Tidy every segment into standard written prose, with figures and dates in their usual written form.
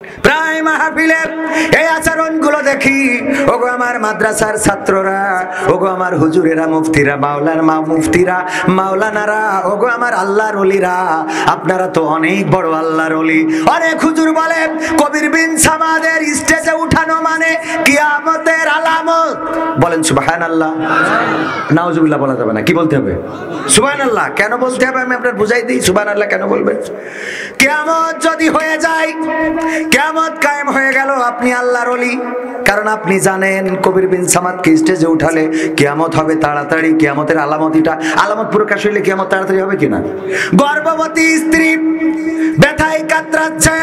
প্রায় মাহফিলে এই আচরণগুলো দেখি। ওগো আমার মাদ্রাসার ছাত্ররা, ওগো আমার হুজুরেরা, মুফতিরা, মুফতিরা, মাওলানারা, ওগো আমার আল্লাহর ওলিরা, আপনারা তো অনেক বড় আল্লাহর ওলি। অনেক হুজুর বলে কবির বিন সামাদের স্টেজে উঠানো মানে কিয়ামতের আলামত। বলেন সুবহানাল্লাহ। নাউজুবিল্লাহ বলা যাবে না, কি বলতে হবে? সুবহানাল্লাহ। কেন বলতে হবে আমি আপনার বুঝাই দিই। সুবহানাল্লাহ কেন বলবেন? কিয়ামত যদি হয়ে যায়, কিয়ামত কায়েম হয়ে গেল, আপনি আল্লাহর ওলি, কারণ আপনি জানেন কবির বিন সামাদকে স্টেজে উঠালে কিয়ামত হবে তাড়াতাড়ি। কিয়ামতের আলামতিটা, আলামত প্রকাশ হইলে কিয়ামত তাড়াতাড়ি হবে কিনা? গর্ভবতী স্ত্রী ব্যথায় কাতরাচ্ছে,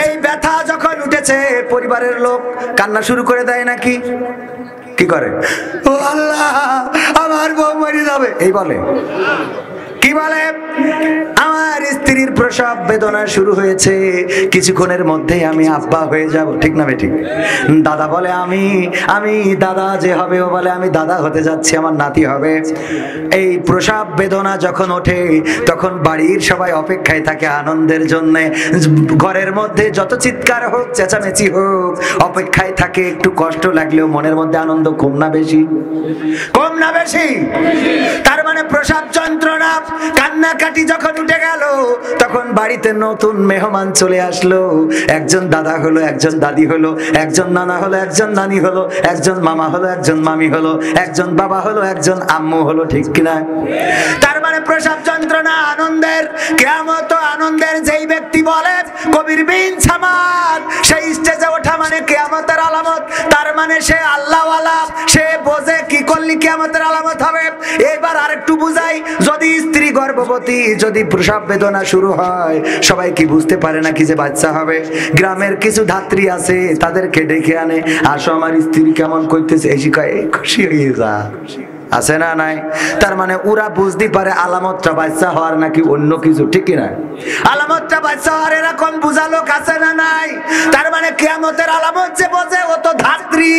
এই ব্যথা যখন উঠেছে পরিবারের লোক কান্না শুরু করে দেয় নাকি? কি করে? ও আল্লাহ, আমার বউ মরে যাবে, এই বলে। কি বলে? আমার স্ত্রীর প্রসব বেদনা শুরু হয়েছে, কিছুক্ষণের মধ্যেই আমি আব্বা হয়ে যাব। ঠিক না বেঠিক? দাদা বলে আমি দাদা যে হবে, ও বলে আমি দাদা হতে যাচ্ছি, আমার নাতি হবে। এই প্রসব বেদনা যখন ওঠে তখন বাড়ির সবাই অপেক্ষায় থাকে আনন্দের জন্য। ঘরের মধ্যে যত চিৎকার হোক, চেঁচামেচি হোক, অপেক্ষায় থাকে। একটু কষ্ট লাগলেও মনের মধ্যে আনন্দ কম না বেশি? কম না বেশি? তার মানে প্রসব যন্ত্রণা, কান্নাকাটি যখন উঠে গেল তখন বাড়িতে নতুন মেহমান চলে আসলো। একজন দাদা হলো, একজন দাদি হলো, একজন নানা হলো, একজন নানি হলো, একজন মামা হলো, একজন মামি হলো, একজন বাবা হলো, একজন আম্মু হলো। ঠিক কিনা? তার মানে প্রসব যন্ত্রণা আনন্দের, কিয়ামত আনন্দের। যেই ব্যক্তি বলে কবির বিন সামাদ সেই স্টেজে ওঠা মানে কিয়ামতের আলামত, তার মানে সে আল্লাহওয়ালা, সে বোঝে কি করলে কিয়ামতের আলামত হবে। এবার আরেকটু বুঝাই, যদি স্ত্রী গর্ভবতী, যদি প্রসব বেদনা শুরু হয়, সবাই কি বুঝতে পারে না কি যে বাচ্চা হবে? গ্রামের কিছু ধাত্রী আছে, তাদেরকে ডেকে আনে, আসো আমার স্ত্রী কেমন করতেছে, এসে কয় খুশি হয়ে যা। আছে না নাই? তার মানে ওরা বুঝতে পারে আলামতটা বাচ্চা হওয়ার নাকি অন্য কিছু। ঠিক কিনা? আলামতটা বাচ্চা হওয়ার এরকম বুঝা লোক আছে না নাই? তার মানে কিয়ামতের আলামত যে বোঝে ও তো ধাত্রী,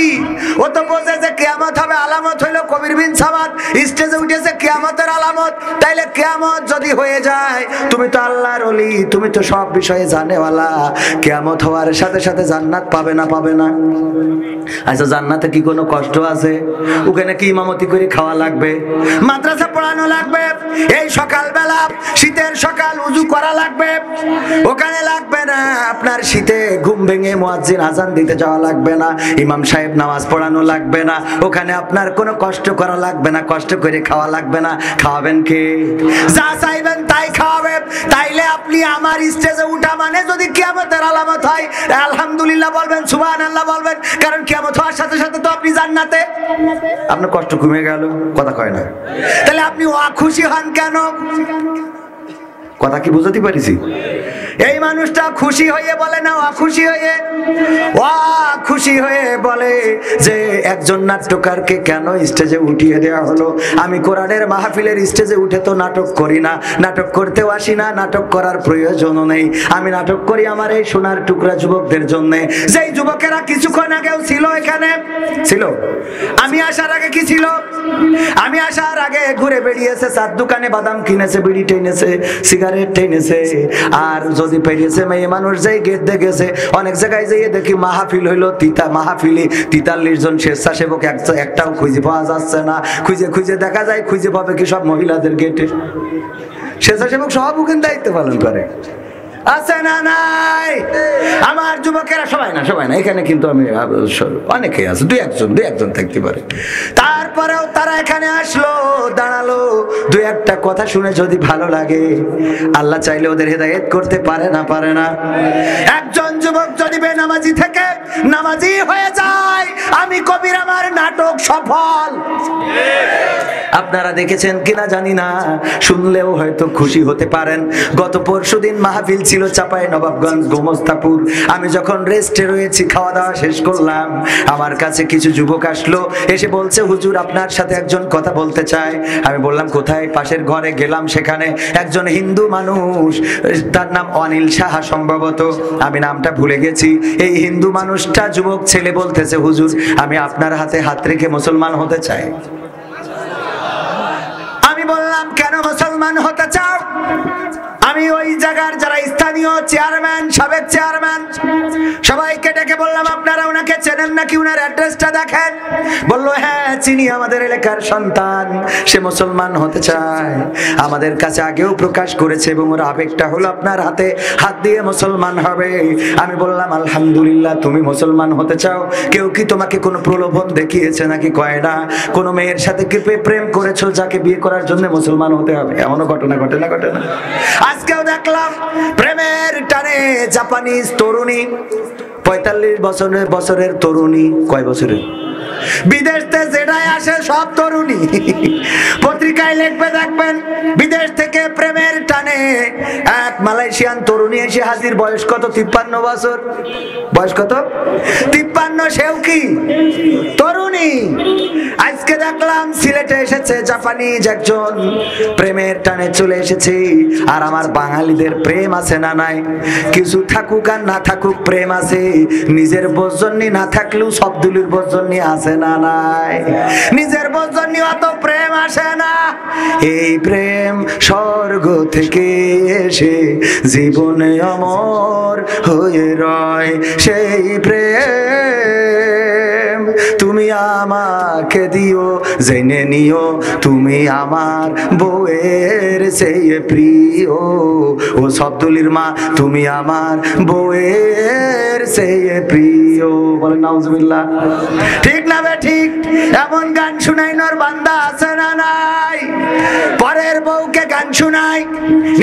ও তো বোঝে যে কিয়ামত হবে। আলামত হইলো কবির বিন সামাদ স্টেজে উঠেছে, কিয়ামতের আলামত। তাইলে কিয়ামত যদি হয়ে যায়, তুমি তো আল্লাহর ওলি, তুমি তো সব বিষয়ে জানেওয়ালা, কিয়ামত হওয়ার সাথে সাথে জান্নাত পাবে না? পাবে না? আচ্ছা, জান্নাতে কি কোনো কষ্ট আছে? ওখানে কি ইমামতি করে খাওয়া লাগবে? মাদ্রাসা পড়ানো লাগবে? এই সকালবেলা শীতের সকাল উজু করা লাগবে? ওখানে লাগবে না। আপনার শীতে ঘুম ভেঙে মুয়াজ্জিন আজান দিতে যাওয়া লাগবে না, ইমাম সাহেব নামাজ পড়ানো লাগবে না, ওখানে আপনার কোনো কষ্ট করা লাগবে না, কষ্ট করে খাওয়া লাগবে না। খাওয়াবেন কে? যা চাইবেন তাই খাওয়াবেন। তাইলে আপনি আমার স্টেজে উঠা মানে যদি কিয়ামতের আলামত হয়, আলহামদুলিল্লাহ বলবেন, সুবহানাল্লাহ বলবেন, কারণ কিয়ামত হওয়ার সাথে সাথে তো আপনি জান্নাতে। আপনার কষ্ট কমে গেল, কথা কয় না। তাহলে আপনি অখুশি হন কেন? কথা কি বুঝতে পারিছি? এই মানুষটা খুশি হয়ে বলে না অখুশি হয়ে? খুশি হয়ে বলে যে একজন নাট্যকারকে কেন স্টেজে উঠিয়ে দেওয়া হলো? আমি কোরআনের মাহফিলের স্টেজে উঠে তো নাটক করি না, নাটক করতেও আসি না, নাটক করার প্রয়োজনও নেই। আমি নাটক করি আমার এই সোনার টুকরা যুবকদের জন্য, যেই যুবকেরা কিছুক্ষণ আগেও ছিল এখানে। ছিল? আমি আসার আগে কি ছিল? আমি আসার আগে ঘুরে বেরিয়েছে, চার দোকানে বাদাম কিনেছে, বিড়ি টেনেছে, সিগারেট টেনেছে, আর যদি পেরিয়েছে মেয়ে মানুষ যেই গেট দেখেছে। অনেক জায়গায় যেয়ে দেখি মাহফিল হইলো, মাহফিলি 43 জন স্বেচ্ছাসেবক, একটাও খুঁজে পাওয়া যাচ্ছে না। খুঁজে খুঁজে দেখা যায়, খুঁজে পাবে কি সব মহিলাদের গেটে। স্বেচ্ছাসেবক সব ওখানে দায়িত্ব পালন করে। আছে না নাই? আমার যুবকেরা সবাই না, সবাই না, এখানে কিন্তু আমি অনেকেই আছে, দুই একজন থাকতে পারে। তারপরেও তারা এখানে আসলো, দাঁড়ালো, দুই একটা কথা শুনে যদি ভালো লাগে, আল্লাহ চাইলে ওদের হেদায়েত করতে পারে না? পারে না? একজন যুবক যদি বেনামাজি থেকে নামাজি হয়ে যায়, আমি কবির আমার নাটক সফল। আপনারা দেখেছেন কিনা জানি না, শুনলেও হয়তো খুশি হতে পারেন। গত পরশুদিন মাহফিল ছিল চাঁপাইনবাবগঞ্জ গোমস্তাপুর। আমি যখন রেস্টে রয়েছি, খাওয়া দাওয়া শেষ করলাম, আমার কাছে কিছু যুবক আসলো, এসে বলছে হুজুর আপনার সাথে একজন কথা বলতে চায়। আমি বললাম কোথায়? পাশের ঘরে গেলাম, সেখানে একজন হিন্দু মানুষ, তার নাম অনিল সাহা সম্ভবত, আমি নামটা ভুলে গেছি। এই হিন্দু মানুষটা যুবক ছেলে বলতেছে হুজুর আমি আপনার হাতে হাত রেখে মুসলমান হতে চাই। আমি বললাম কেন মুসলমান হতে চাও? আমি আমি ওই জায়গার যারা স্থানীয় চেয়ারম্যান, সাবেক চেয়ারম্যান, সবাইকে ডেকে বললাম আপনারা ওনাকে চেনেন নাকি, ওনার অ্যাড্রেসটা দেখেন। বললো হ্যাঁ চিনি, আমাদের এলাকার সন্তান, সে মুসলমান হতে চায়, আমাদের কাছে আগেও প্রকাশ করেছে এবং ওর আবেগটা হলো আপনার হাতে হাত দিয়ে মুসলমান হবে। আমি বললাম আলহামদুলিল্লাহ, তুমি মুসলমান হতে চাও, কেউ কি তোমাকে কোনো প্রলোভন দেখিয়েছে নাকি? কয় না। কোনো মেয়ের সাথে কি প্রেম করেছো যাকে বিয়ে করার জন্য মুসলমান হতে হবে? এমনও ঘটনা ঘটে না? ঘটে না? আজকেও দেখলাম প্রেমের টানে জাপানিজ তরুণী, 45 বছরের তরুণী, কয় বছরের, বিদেশ থেকে যেটাই আসে সব তরুণী, পত্রিকায় লিখবে দেখবেন বিদেশ থেকে প্রেমের টানে এক মালয়েশিয়ান তরুণী এসে হাজির। বয়স কত? 53 বছর। বয়স কত? 53। সেও কি তরুণী। আজকে দেখলাম সিলেটে এসেছে জাপানিজ একজন, প্রেমের টানে চলে এসেছে। আর আমার বাঙালিদের প্রেম আছে না নাই? কিছু থাকুক আর না থাকুক প্রেম আছে। নিজের বজজন্যি না থাকলেও সবদুলির বজজন্যি আছে না নাই? নিজের বজজন্যি অত প্রেম আসে না। এই প্রেম স্বর্গ থেকে এসে জীবনে অমর হয়ে রয়, সেই প্রেম তুমি আমাকে দিও, জেনে নিও তুমি আমার বউয়ের সেই প্রিয়। ও সবদুলির মা, তুমি আমার বউয়ের সেই প্রিয়। বলেন নাউজুবিল্লাহ। ঠিক না বে ঠিক? এমন গান শুনাই নর বান্দা আছে না নাই? পরের বউকে গান শুনাই,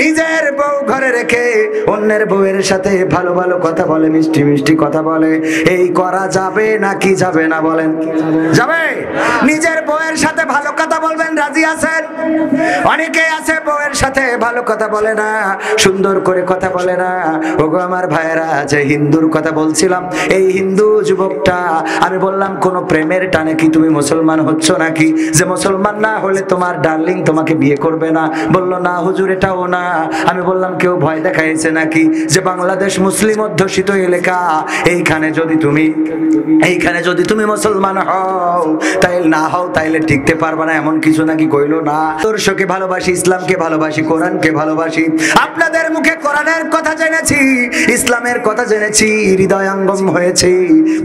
নিজের বউ ঘরে রেখে অন্যের বউয়ের সাথে ভালো ভালো কথা বলে, মিষ্টি মিষ্টি কথা বলে। এই করা যাবে নাকি যাবে না? বলেন যাবে? নিজের বউয়ের সাথে ভালো কথা বলবেন, রাজি আছেন? অনেকে আছে বউয়ের সাথে ভালো কথা বলে না, সুন্দর করে কথা বলে না। ওগো আমার ভাইয়েরা, যে হিন্দুর কথা বলছিলাম, এই হিন্দু যুবকটা আমি বললাম কোন প্রেমের টানে কি তুমি মুসলমান হচ্ছ নাকি? যে মুসলমান না হলে তোমার ডার্লিং তোমাকে বিয়ে করবে না। বললো না হুজুর, এটাও না। আমি বললাম কেউ ভয় দেখাইছে নাকি? যে বাংলাদেশ মুসলিম অধ্যুষিত এলাকা, এইখানে যদি তুমি মুসলমান হও, তাই না হও তাইলে টিকতে পারবে না, এমন কিছু নাকি কইলো না। আদর্শকে ভালোবাসি, ইসলামকে ভালোবাসি, কোরআনকে ভালোবাসি। আপনাদের মুখে কোরআনের কথা জেনেছি, ইসলামের কথা জেনেছি, হৃদয়ঙ্গম হয়েছে,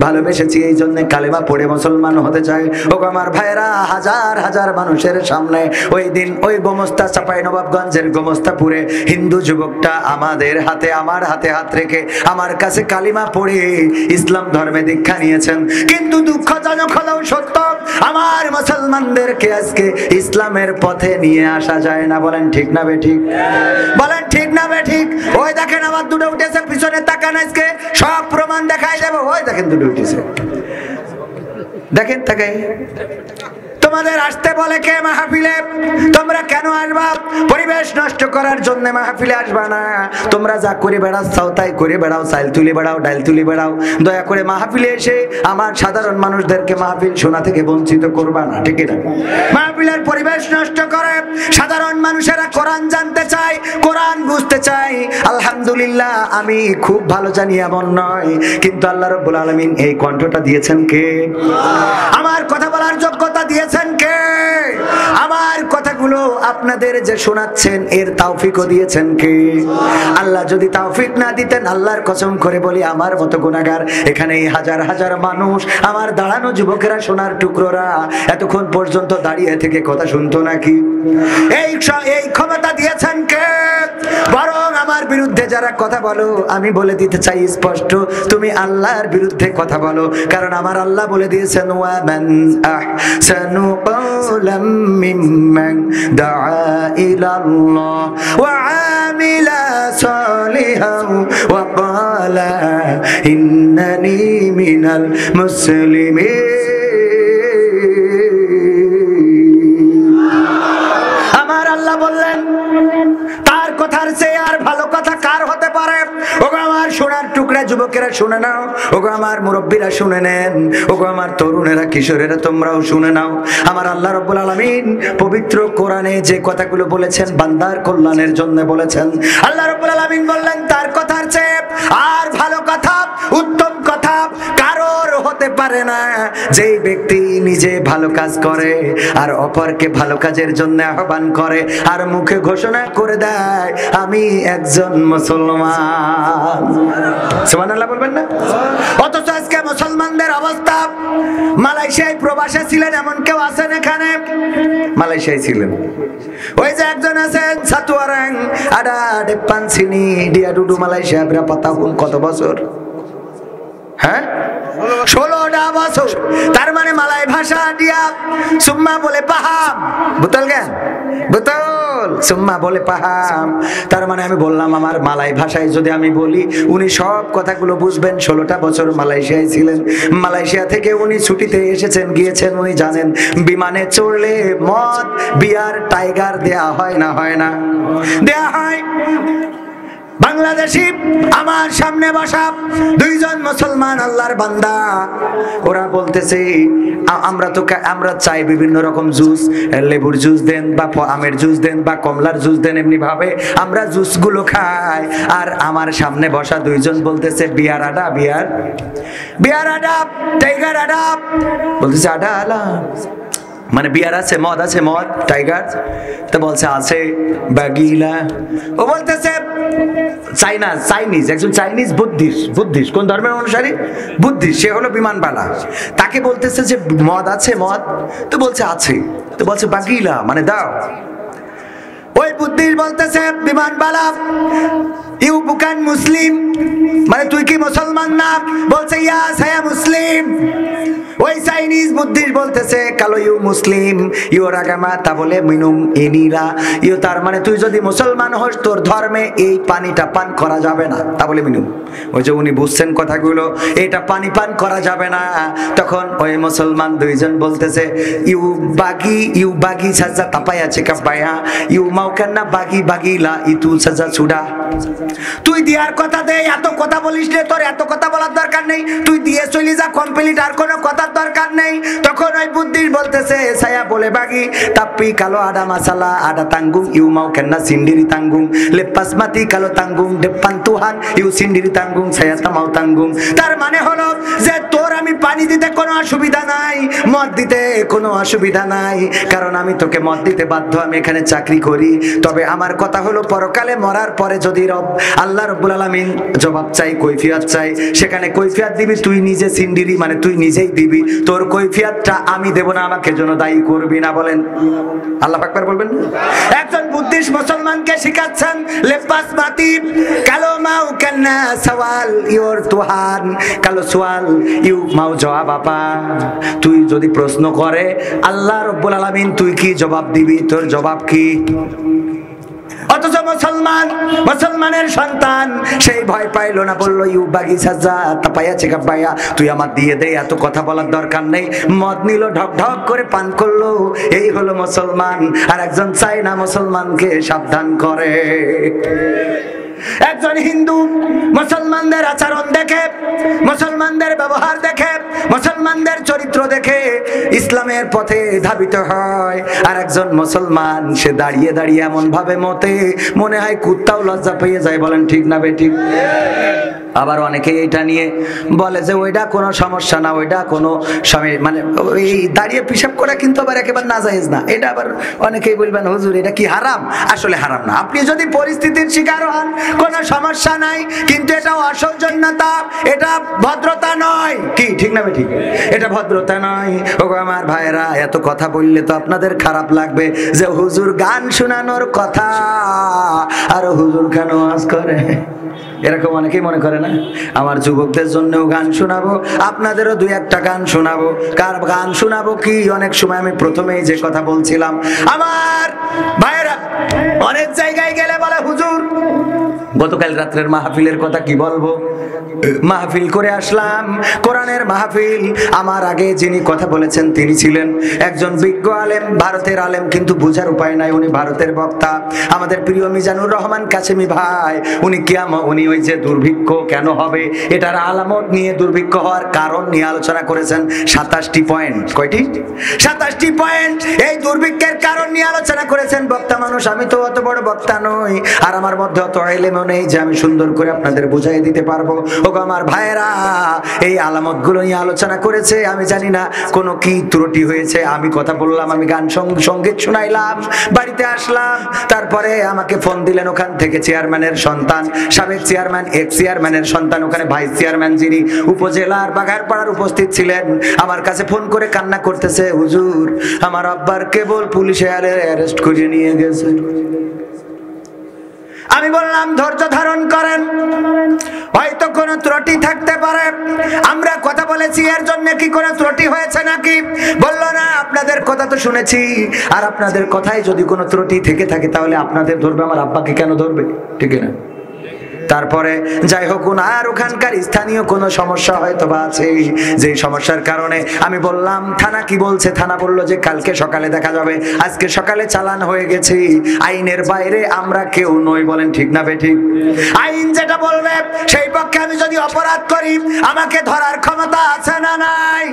ভালোবেসেছি, এই জন্য কালেমা পড়ে মুসলমান হতে চাই। ও আমার ভাইরা, হাজার হাজার মানুষের সামনে ওই দিন ওই গোমস্তা চাঁপাইনবাবগঞ্জের গোমস্তাপুরে হিন্দু যুবকটা আমাদের হাতে, আমার হাতে হাত রেখে আমার কাছে কালিমা পড়ে ইসলাম ধর্মে দীক্ষা নিয়েছেন। কিন্তু দুঃখজনক হলেও সত্য, আমার মুসলমানদেরকে আজকে ইসলামের পথে নিয়ে আসা যায় না। বলেন ঠিক না বে ঠিক? বলেন ঠিক না বে ঠিক? ওই দেখেন আমার দুটো উঠেছে, পিছনে তাকান, আজকে সব প্রমাণ দেখাই দেবো। ওই দেখেন দুটো উঠেছে, দেখেন তাকাই। তোমাদের আসতে বলে কে মাহফিলে? তোমরা কেন আসবা? পরিবেশ নষ্ট করার জন্য মাহফিলে আসবা না। তোমরা যা করে বেড়াও তাই করে বেড়াও, চাইল তুলে বেড়াও, ডাইল তুলে বেড়াও। দয়া করে মাহফিলে এসে আমার সাধারণ মানুষদেরকে মাহফিল শোনা থেকে বঞ্চিত করবা না, ঠিক না? মাহফিলের পরিবেশ নষ্ট করে সাধারণ মানুষেরা কোরআন জানতে চায়, কোরআন বুঝতে চায়। আলহামদুলিল্লাহ, আমি খুব ভালো জানি এমন নয়, কিন্তু আল্লাহ রাব্বুল আলামিন এই কণ্ঠটা দিয়েছেন কে? আমার কথা বলার যোগ্যতা দিয়েছেন কে? আমার কথাগুলো আপনাদের যে শোনাচ্ছেন এর তৌফিকও দিয়েছেন কে? আল্লাহ যদি তৌফিক না দিতেন, আল্লাহর কসম করে বলি আমার মতো গুনাহগার এখানে হাজার হাজার মানুষ, আমার দাঁড়ানো যুবকেরা, সোনার টুকরোরা এতক্ষণ পর্যন্ত দাঁড়িয়ে থেকে কথা শুনতো নাকি? এই ক্ষমতা দিয়েছেন কে? বরং আমার বিরুদ্ধে যারা কথা বলো, আমি বলে দিতে চাই স্পষ্ট, তুমি আল্লাহর বিরুদ্ধে কথা বলো। কারণ আমার আল্লাহ বলে দিয়েছেন, ওয়া মান আহসানু কাওলাম মিম্মান দাআ ইলাল্লাহ ওয়া আমিলা সালিহান ওয়া ক্বালা ইন্নানি মিনাল মুসলিমিন। আমার আল্লাহ বললেন, তার কথার চেয়ে আর ভালো কথা কার হতে পারে? ওগো আমার সোনার টুকরা যুবকেরা শুনে নাও, ওগো আমার মুরব্বীরা শুনে নেন, ওগো আমার তরুণেরা, কিশোরেরা তোমরাও শুনে নাও। আমার আল্লাহ রাব্বুল আলামিন পবিত্র কোরআনে যে কথাগুলো বলেছেন বান্দার কল্যাণের জন্য বলেছেন। আল্লাহ রাব্বুল আলামিন বললেন, তার কথার চেয়ে আর ভালো কথা, উত্তম কথা কারোর হতে পারে না যেই ব্যক্তি নিজে ভালো কাজ করে আর অপরকে ভালো কাজের জন্য আহ্বান করে আর মুখে ঘোষণা করে দেয় আমি একজন মুসলমান। সুবহানাল্লাহ বলবেন না? অথচ আজকে মুসলমানদের অবস্থা, মালয়েশিয়ায় প্রবাসে ছিলেন এমন কেউ আছেন এখানে? মালয়েশিয়ায় ছিলেন, ওই যে একজন আছেন সাতুয়ারাং আডা ডেপান সিনি ডিয়া ডুডু মালয়েশিয়া berapa tahun কত বছর? হ্যাঁ 16টা বছর। তার মানে মালয় ভাষা দিয়া সুম্মা বলে পাহাম, বুতল জ্ঞান বুতল সুম্মা বলে পাহাম। তার মানে আমি বললাম আমার মালয় ভাষায় যদি আমি বলি উনি সব কথাগুলো বুঝবেন। 16টা বছর মালয়েশিয়ায় ছিলেন, মালয়েশিয়া থেকে উনি ছুটিতে এসেছেন, গিয়েছেন, উনি জানেন বিমানে চড়লে মদ বিয়ার টাইগার দেয়া হয় না? হয় না? দেয়া হয়। বাংলাদেশি আমার সামনে বসা দুইজন মুসলমান আল্লাহর বান্দা, ওরা বলতেছে আমরা চাই বিভিন্ন রকম জুস, লেবুর জুস দেন বা আমের জুস দেন বা কমলার জুস দেন, এমনি ভাবে আমরা জুস গুলো খাই। আর আমার সামনে বসা দুইজন বলতেছে বিয়ার আডা, বিয়ার আডা, টাইগার আডা। বলতেছে আডা আলা মানে বিয়ার আছে, মদ আছে, মদ টাইগার। তো বলছে আছে বাগিলা। ও বলতেছে চাইনিজ, একজন চাইনিজ বুদ্ধিস্ট কোন ধর্মের অনুসারী? বুদ্ধিস্ট, সে হলো বিমানবালা। তাকে বলতেছে যে মদ আছে, মদ। তো বলছে আছে। তো বলছে বাগিলা মানে দাও। ওই বুদ্ধিস্ট বলতেছে বিমানবালা ইউ বুকান মুসলিম, মানে তুই কি মুসলমান না? বলছে ইয়াস হ্যাঁ মুসলিম। ওই চাইনিজ বুদ্ধিস্ট বলতেছে কালো ইউ মুসলিম ইউ রাগামা, তা বলে মিনুম এনিরা ইউ, তার মানে তুই যদি মুসলমান হোস তোর ধর্মে এই পানিটা পান করা যাবে না, তা বলে মিনুম। ওই যে উনি বুঝছেন কথাগুলো, এটা পানি পান করা যাবে না। তখন ওই মুসলমান দুইজন বলতেছে ইউ বাগি সাজা তাপাই আছে কাপায়া ইউ মাউকান্না বাগিলা ইতু সাজা ছুডা। তুই দিয়ার কথা দে, এত কথা বলিস রে, তোর এত কথা বলার দরকার নেই, তুই দিয়ে চলে যা কমপ্লিট, আর কোনো কথার দরকার নেই। তখন ওই বুদ্ধির বলতেছে ছায়া বলে বাগি তাপ্পি কালো আডা মাসালা আডা তাঙ্গুম ইউ মাও কেন্না সিন্ডিরি তাঙ্গুম লেপাস মাতি কালো তাঙ্গুম ডেপ্পান তুহান ইউ সিন্ডিরি তাঙ্গুম ছায়া তামাও তাঙ্গুম। তার মানে হলো যে তোর আমি পানি দিতে কোনো অসুবিধা নাই, মদ দিতে কোনো অসুবিধা নাই, কারণ আমি তোকে মদ দিতে বাধ্য, আমি এখানে চাকরি করি। তবে আমার কথা হলো পরকালে মরার পরে যদি রব আল্লাহ রাব্বুল আলামিন জবাব চাই, কৈফিয়ত চাই, সেখানে কৈফিয়ত দিবি তুই নিজে সিন্ডিরি, মানে তুই নিজেই দিবি, তোর কৈফিয়তটা আমি দেব না, আমাকে জন্য দায়ী করবি না। বলেন আল্লাহু আকবার বলবেন। একজন বুদ্ধিস্ট মুসলমানকে শিখাচ্ছেন লেপাস মাতি কালো মাউ কান্না সওয়াল ইওর তুহান কালো সওয়াল ইউ মাউ জবাব আপা। তুই যদি প্রশ্ন করে আল্লাহ রাব্বুল আলামিন তুই কি জবাব দিবি, তোর জবাব কি? অথচ মুসলমানের সন্তান সেই ভয় পাইল না, বললো ইউ বাগি সাজা তাপায়া চেকা পায়া, তুই আমার দিয়ে দে, এত কথা বলার দরকার নেই। মদ নিল, ঢক ঢক করে পান করলো, এই হলো মুসলমান। আর একজন চাই না মুসলমানকে সাবধান করে। একজন হিন্দু মুসলমানদের আচরণ দেখে, মুসলমানদের ব্যবহার দেখে, মুসলমানদের চরিত্র দেখে ইসলামের পথে ধাবিত হয়। আর একজন মুসলমান সে দাঁড়িয়ে দাঁড়িয়ে এমন ভাবে মনে হয় কুত্তাও লজ্জা পেয়ে যায়। বলেন ঠিক না বেঠিক? আবার অনেকে এটা নিয়ে বলে যে ওইটা কোনো সমস্যা না, ওইটা কোনো সময়, মানে এই দাঁড়িয়ে পিশাব করা কিন্তু আবার একেবারে নাজায়েজ না। এটা আবার অনেকেই বলবেন হুজুর এটা কি হারাম? আসলে হারাম না। আপনি যদি পরিস্থিতির শিকার হন কোনো সমস্যা নাই, কিন্তু এটা অসৌজন্যতা, এটা ভদ্রতা নয়। কি ঠিক না বেঠিক? এটা ভদ্রতা নয়। ওগো আমার ভাইরা, এত কথা বললে তো আপনাদের খারাপ লাগবে যে হুজুর গান শোনানোর কথা, আর হুজুর কেন ওয়াজ করে, এরকম অনেকেই মনে করে না। আমার যুবকদের জন্যও গান শোনাবো, আপনাদেরও দুই একটা গান শোনাবো। কার গান শোনাবো কি? অনেক সময় আমি প্রথমেই যে কথা বলছিলাম, আমার ভাইরা অনেক জায়গায় গেলে বলে হুজুর গতকাল রাত্রের মাহফিলের কথা কি বলবো, মাহফিল করে আসলাম, কোরআনের মাহফিল। আমার আগে যিনি কথা বলেছেন তিনি ছিলেন একজন বিজ্ঞ আলেম, ভারতের আলেম, কিন্তু বোঝার উপায় নাই উনি ভারতের বক্তা, আমাদের প্রিয় মিজানুর রহমান কাসেমি ভাই। উনি ওই যে দুর্ভিক্ষ কেন হবে এটার আলামত নিয়ে, দুর্ভিক্ষ হওয়ার কারণ নিয়ে আলোচনা করেছেন। 27টি পয়েন্ট। কয়টি? 27টি পয়েন্ট এই দুর্ভিক্ষের কারণ নিয়ে আলোচনা করেছেন বক্তা মানুষ। আমি তো অত বড় বক্তা নই, আর আমার মধ্যে অত ইলম এমনও নেই যে আমি সুন্দর করে আপনাদের বুঝাই দিতে পারবো। ওগো আমার ভাইয়েরা, এই আলামতগুলো নিয়ে আলোচনা করেছে, আমি জানি না কোনো কি ত্রুটি হয়েছে। আমি কথা বললাম, আমি গান সঙ্গীত শুনাইলাম, বাড়িতে আসলাম, তারপরে আমাকে ফোন দিলেন ওখান থেকে চেয়ারম্যানের সন্তান, সাবেক চেয়ারম্যান, এক্স চেয়ারম্যানের সন্তান, ওখানে ভাইস চেয়ারম্যান যিনি উপজেলার বাঘারপাড়ার উপস্থিত ছিলেন, আমার কাছে ফোন করে কান্না করতেছে, হুজুর আমার আব্বার কেবল পুলিশে অ্যারেস্ট করে নিয়ে গেছে। আমি বললাম ধৈর্য ধারণ করেন, হয়তো কোনো ত্রুটি থাকতে পারে, আমরা কথা বলেছি এর জন্য কি কোনো ত্রুটি হয়েছে নাকি? বললো না, আপনাদের কথা তো শুনেছি, আর আপনাদের কথায় যদি কোনো ত্রুটি থেকে থাকে তাহলে আপনাদের ধরবে, আমার আব্বাকে কেন ধরবে? ঠিক না? তারপরে যাই হোক, আর ওখানকার স্থানীয় কোনো সমস্যা হয়তো বা আছে, যে সমস্যার কারণে আমি বললাম থানা কি বলছে। থানা বললো যে কালকে সকালে দেখা যাবে, আজকে সকালে চালান হয়ে গেছে। আইনের বাইরে আমরা কেউ নই, বলেন ঠিক না বেঠিক? আইন যেটা বলবে সেই পক্ষে আমি যদি অপরাধ করি আমাকে ধরার ক্ষমতা আছে না নাই?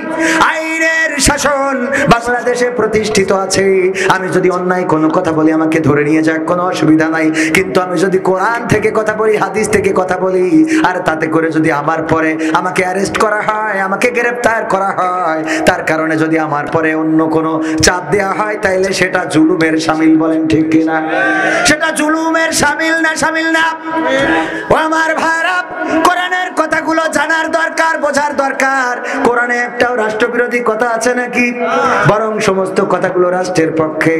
আইনের শাসন বাংলাদেশে প্রতিষ্ঠিত আছে। আমি যদি অন্যায় কোনো কথা বলি আমাকে ধরে নিয়ে যাক, কোনো অসুবিধা নাই। কিন্তু আমি যদি কোরআন থেকে কথা বলি, হাদিস থেকে কথা বলি, আর তাতে করে যদি আমার পরে আমাকে অ্যারেস্ট করা হয়, আমাকে গ্রেফতার করা হয়, তার কারণে যদি আমার পরে অন্য কোনো চাপ দেওয়া হয়, তাইলে সেটা জুলুমের শামিল, বলেন ঠিক কিনা? সেটা জুলুমের শামিল না? শামিল না? ও আমার ভাইরা, কোরআনের কথাগুলো জানার দরকার, বোঝার দরকার। কোরআনে একটাও রাষ্ট্রবিরোধী কথা আছে নাকি? বরং সমস্ত কথাগুলো রাষ্ট্রের পক্ষে।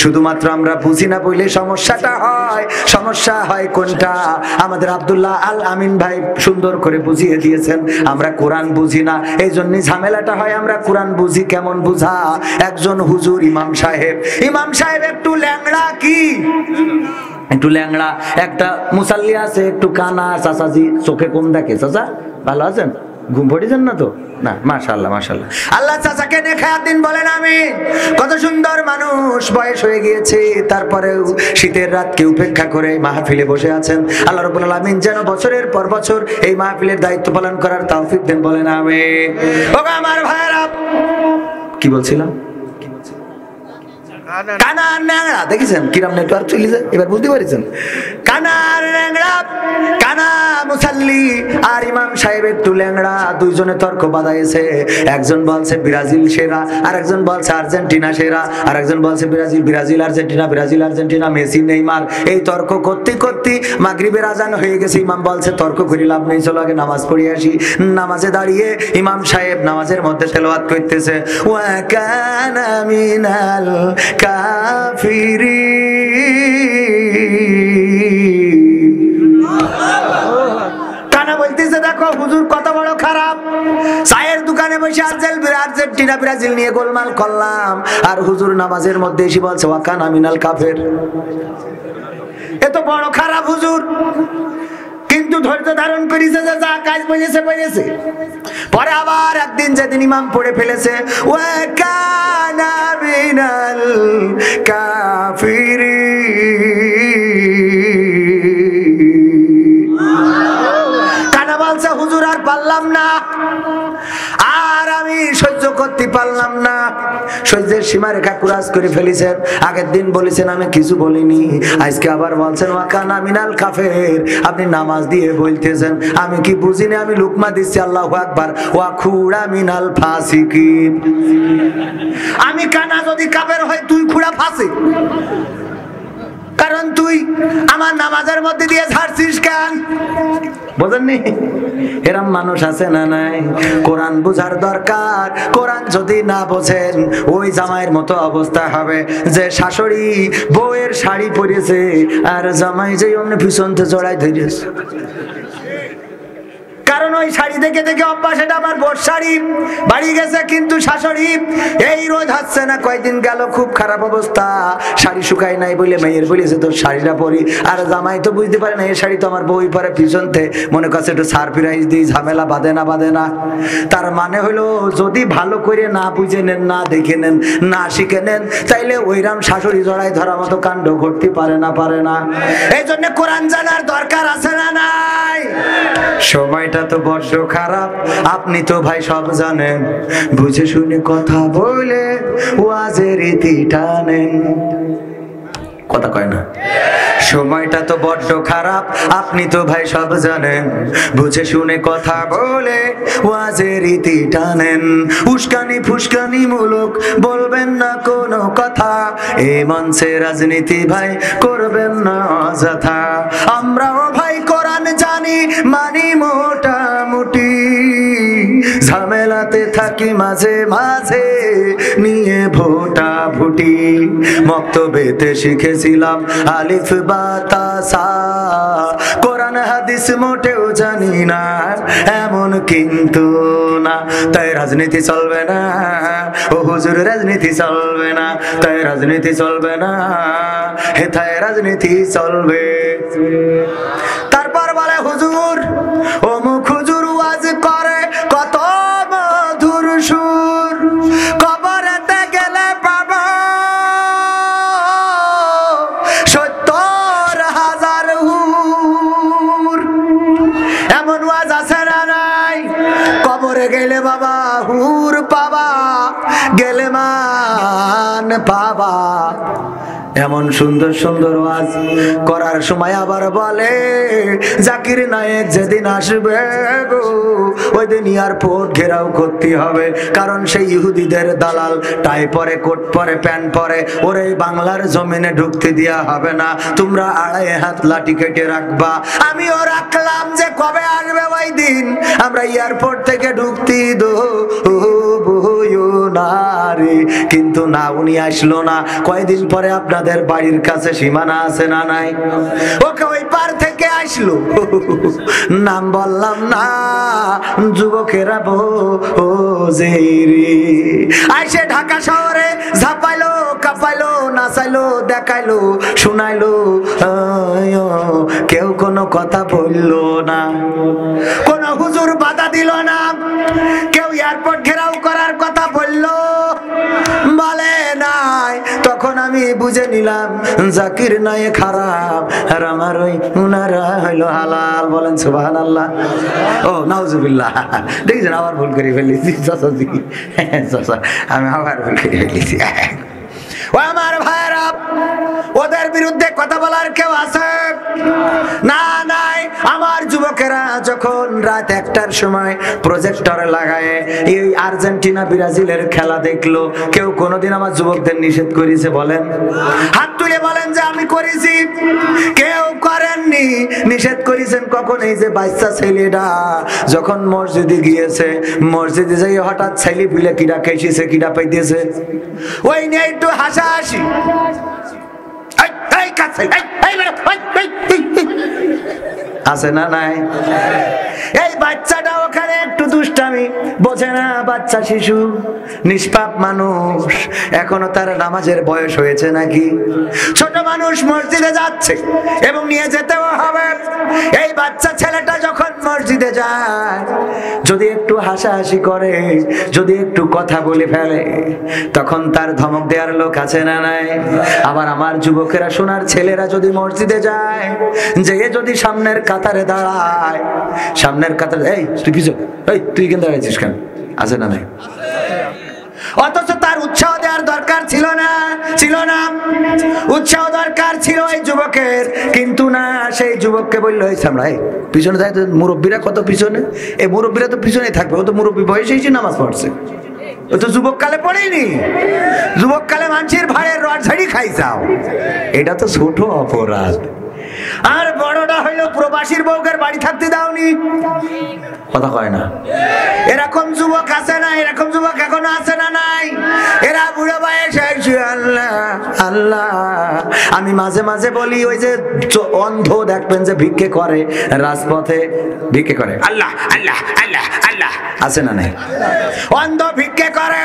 শুধুমাত্র আমরা বুঝি না বলে সমস্যাটা হয়। সমস্যা হয় কোনটা? আমাদের আব্দুল্লাহ আল আমিন ভাই সুন্দর করে বুঝিয়ে দিয়েছেন, আমরা কোরআন বুঝি না, এই জন্যই ঝামেলাটা হয়। আমরা কোরআন বুঝি কেমন বুঝা? একজন হুজুর ইমাম সাহেব একটু ল্যাংড়া, কি একটু ল্যাংড়া, একটা মুসাল্লি আছে একটু কানা, চাচাজি চোখে কম দেখে। চাচা ভালো আছেন? ঘুম পড়েছেন না তো? না, মাশাআল্লাহ মাশাআল্লাহ। আল্লাহ চাচাকে নেখায়াত দিন, বলেন আমিন। কত সুন্দর মানুষ, বয়স হয়ে গিয়েছে, তারপরেও শীতের রাতকে উপেক্ষা করে মাহফিলে বসে আছেন। আল্লাহ রাব্বুল আলামিন যেন বছরের পর বছর এই মাহফিলের দায়িত্ব পালন করার তৌফিক দেন, বলেন আমিন। ওগো আমার ভাইরা, কি বলছিলাম? কানা আর ন্যাংরা দেখেছেন কিরাম নেটওয়ার্ক চলে যায়, এবার বুঝতে পারছেন? কানা আর ন্যাংরা, কানা মুসাল্লি আর ইমাম সাহেব একটু ল্যাংড়া, দুইজনে তর্ক বাঁধাইছে। একজন বলছে ব্রাজিল সেরা, আর একজন বলছে আর্জেন্টিনা সেরা, আর একজন বলছে Brazil Argentina, Brazil Argentina, Messi Neymar. এই তর্ক করতে করতে মাগরিবের আজান হয়ে গেছে। ইমাম বলছে তর্ক করে লাভ নেই, চলো আগে নামাজ পড়ে আসি। নামাজে দাঁড়িয়ে ইমাম সাহেব নামাজের মধ্যে তেলাওয়াত করতেছে, ওয়া কানা মিনাল কানা বলতেছে, দেখো হুজুর কত বড় খারাপ। চায়ের দোকানে বসে আর্জেন্টিনা ব্রাজিল নিয়ে গোলমাল করলাম, আর হুজুর নামাজের মধ্যে এসে বলছে ওয়া কানা মিনাল কাফের। এত বড় খারাপ হুজুর, কিন্তু ধৈর্য ধারণ করেছে, যে যা কাজ বুঝেছে। পরে আবার একদিন যেদিন ইমাম পড়ে ফেলেছে ওয়া কানা মিনাল কাফিরিন, কানা বলছে হুজুর আর পারলাম না, আর আমি সহ্য করতে পারলাম না। সহ্যের সীমারেখা ক্রস করে ফেলেছেন। আগের দিন বলেছেন আমি কিছু বলিনি, আজকে আবার বলছেন ওয়া কানা মিনাল কাফের। আপনি নামাজ দিয়ে বলতেছেন আমি কি বুঝিনি? আমি লুকমা দিচ্ছি, আল্লাহু আকবার, ওয়া খুড়া মিনাল ফাসিকিন। আমি কানা যদি কাফের হয়, তুই খুড়া ফাসিক, কারণ তুই আমার নামাজের মধ্যে দিয়ে ছাড়ছিস কেন? বোঝেননি? এরম মানুষ আছে না নাই? কোরআন বুঝার দরকার। কোরআন যদি না বোঝেন ওই জামাইয়ের মতো অবস্থা হবে, যে শাশুড়ি বউয়ের শাড়ি পরেছে আর জামাই যে অমনি পিছনতে জড়াই ধরেছে। কারণ ওই শাড়ি দেখে দেখে অভ্যাস, এটা আমার বোর শাড়ি, বাড়ি গেছে কিন্তু শাশুড়ি এই রোজ হচ্ছে না, কয়েকদিন গেল খুব খারাপ অবস্থা, শাড়ি শুকাই নাই বলে মেয়ের বলেছে তোর শাড়িটা পরি। আর জামাই তো বুঝতে পারে না এই শাড়ি তো আমার বই পরে, পিছনতে মনে করছে একটু সারপ্রাইজ দিই, ঝামেলা বাঁধে না। তার মানে হলো যদি ভালো করে না বুঝে নেন, না দেখে নেন, না শিখে নেন, তাইলে ওইরাম শাশুড়ি জড়াই ধরার মতো কাণ্ড ঘটতে পারে না। এই জন্য কোরআন জানার দরকার আছে না নাই? সময়টা তো বড্ড খারাপ, আপনি তো ভাই সব জানেন, বুঝে শুনে কথা বলে ওয়াজের রীতি টানেন। কথা কয় না। সময়টা তো বড্ড খারাপ, আপনি তো ভাই সব জানেন। বুঝে শুনে কথা বলে ওয়াজের রীতি টানেন। উস্কানি ফুস্কানি মূলক বলবেন না কোনো কথা। এই মঞ্চে রাজনীতি ভাই করবেন না অযথা। আমরাও ভাই কোরআন জানি, মানি মোটামুটি। ঝামেলাতে থাকি মাঝে মাঝে নিয়ে ভোটা ভুটি। মক্তবেতে শিখেছিলাম আলিফ বা তা সা। কোরআন হাদিস মোটেও জানি না, এমন কিন্তু না। তাই রাজনীতি চলবে না, ও হুজুর রাজনীতি চলবে না। তাই রাজনীতি চলবে না, হে তাই রাজনীতি চলবে। তারপর বলে হুজুর, ও মুখ হুজুর ওয়াজ করে কত মধুর সুর। কবরেতে গেলে পাবো ৭০,০০০ হুর। এমন ওয়াজ আছে না নাই? কবরে গেলে বাবা হুর পাবা, গেলে মান পাবা। এমন সুন্দর সুন্দর ওয়াজ করার সময় আবার বলে, জাকির নায়েক যেদিন আসবে গো ওই দিন এয়ারপোর্ট ঘেরাও করতে হবে। কারণ সেই ইহুদিদের দালাল টাই পরে, কোট পরে, প্যান্ট পরে, ওরে বাংলার জমিনে ঢুকতে দেওয়া হবে না। তোমরা ২.৫ হাত লাঠি কেটে রাখবা। আমিও রাখলাম যে কবে আসবে ওই দিন, আমরা এয়ারপোর্ট থেকে ঢুকতে না রে। কিন্তু না, উনি আসলো না। কয়দিন পরে আপনাদের বাড়ির কাছে সীমানা আছে না নাই? ওকে ওই পার থেকে আসলো, নাম বললাম না, যুবকেরা বোঝে রে। আইসে ঢাকা শহরে ঝাপাইলো, কাঁপাইলো, নাচাইলো, দেখাইলো, শুনাইলো, কেউ কোনো কথা বললো না। কোন হুজুর বাধা দিল না। কেউ এয়ারপোর্ট ঘেরাও করার কথা বললো বলে নাই। তখন আমি বুঝে নিলাম জাকির নায়েক খারাপ, আর আমার ওই উনারা হইলো হালাল। বলেন সুবহানাল্লাহ। ও নাউজুবিল্লাহ। দেখছেন আবার ভুল করে ফেলেছি। আমি আবার ভুল করে ফেলেছি। ও আমার ভাইরা, ওদের বিরুদ্ধে কথা বলার কেউ আছে না? নাই। আমার যুবকেরা যখন রাত ১টার সময় প্রজেক্টরে লাগায় এই আর্জেন্টিনা ব্রাজিলের খেলা দেখলো, কেউ কোনোদিন আমার যুবকদের নিষেধ করেছে? বলেন, হাত তুলে বলেন যে আমি করেছি। কেউ করেননি। নিষেধ করেছেন কখন? এই যে বাচ্চা ছেলেটা যখন মসজিদে গিয়েছে, মসজিদে যাই হঠাৎ ছেলে ফিলে কিডা খেয়েছে, কিডা পাইতেছে, ওই নিয়ে একটু হাসাহাসি। আছে না নাই? এই বাচ্চাটা ওখানে একটু দুষ্টামি বোঝে না। বাচ্চা শিশু, নিষ্পাপ মানুষ, এখনো তার নামাজের বয়স হয়েছে নাকি? ছোট মানুষ মসজিদে যাচ্ছে এবং নিয়ে যেতেও হবে। এই বাচ্চা ছেলেটা যখন মসজিদে যায়, যদি একটু হাসাহাসি করে, যদি একটু কথা বলে ফেলে, তখন তার ধমক দেওয়ার লোক আছে না নাই? আবার আমার যুবকেরা, সোনার ছেলেরা যদি মসজিদে যায়, যে যদি সামনের কাতারে দাঁড়ায়, সামনের কাতারে, এই তুই পিছনে, এই তুই কেন দাঁড়াইছিস কেন? আছে না নাই? অথচ তার উৎসাহ দেওয়ার দরকার ছিল না, ছিল না। উৎসাহ দরকার ছিল এই যুবকের, কিন্তু না। সেই যুবককে বললো, এই সামরা, এই পিছনে যায়। মুরব্বীরা কত পিছনে, এই মুরব্বীরা তো পিছনেই থাকবে। ও তো মুরব্বী বয়সে এসে নামাজ পড়ছে, ও তো যুবক কালে পড়েনি। যুবক কালে মানুষের ভাড়ের রড ঝাড়ি খাই যাও, এটা তো ছোট অপরাধ। আর বড়টা হইলো প্রবাসীর বউকের বাড়ি থাকতে দাওনি। কথা কয় না? এরকম যুবক আছে না? এরকম যুবক এখনো আছে না নাই? এরা বুড়ো বয়সে আল্লাহ আল্লাহ। আমি মাঝে মাঝে বলি, ওই যে অন্ধ দেখবেন যে ভিক্ষে করে রাজপথে, ভিক্ষে করে আল্লাহ আল্লাহ আল্লাহ আল্লাহ, আছে না নাই? অন্ধ ভিক্ষে করে,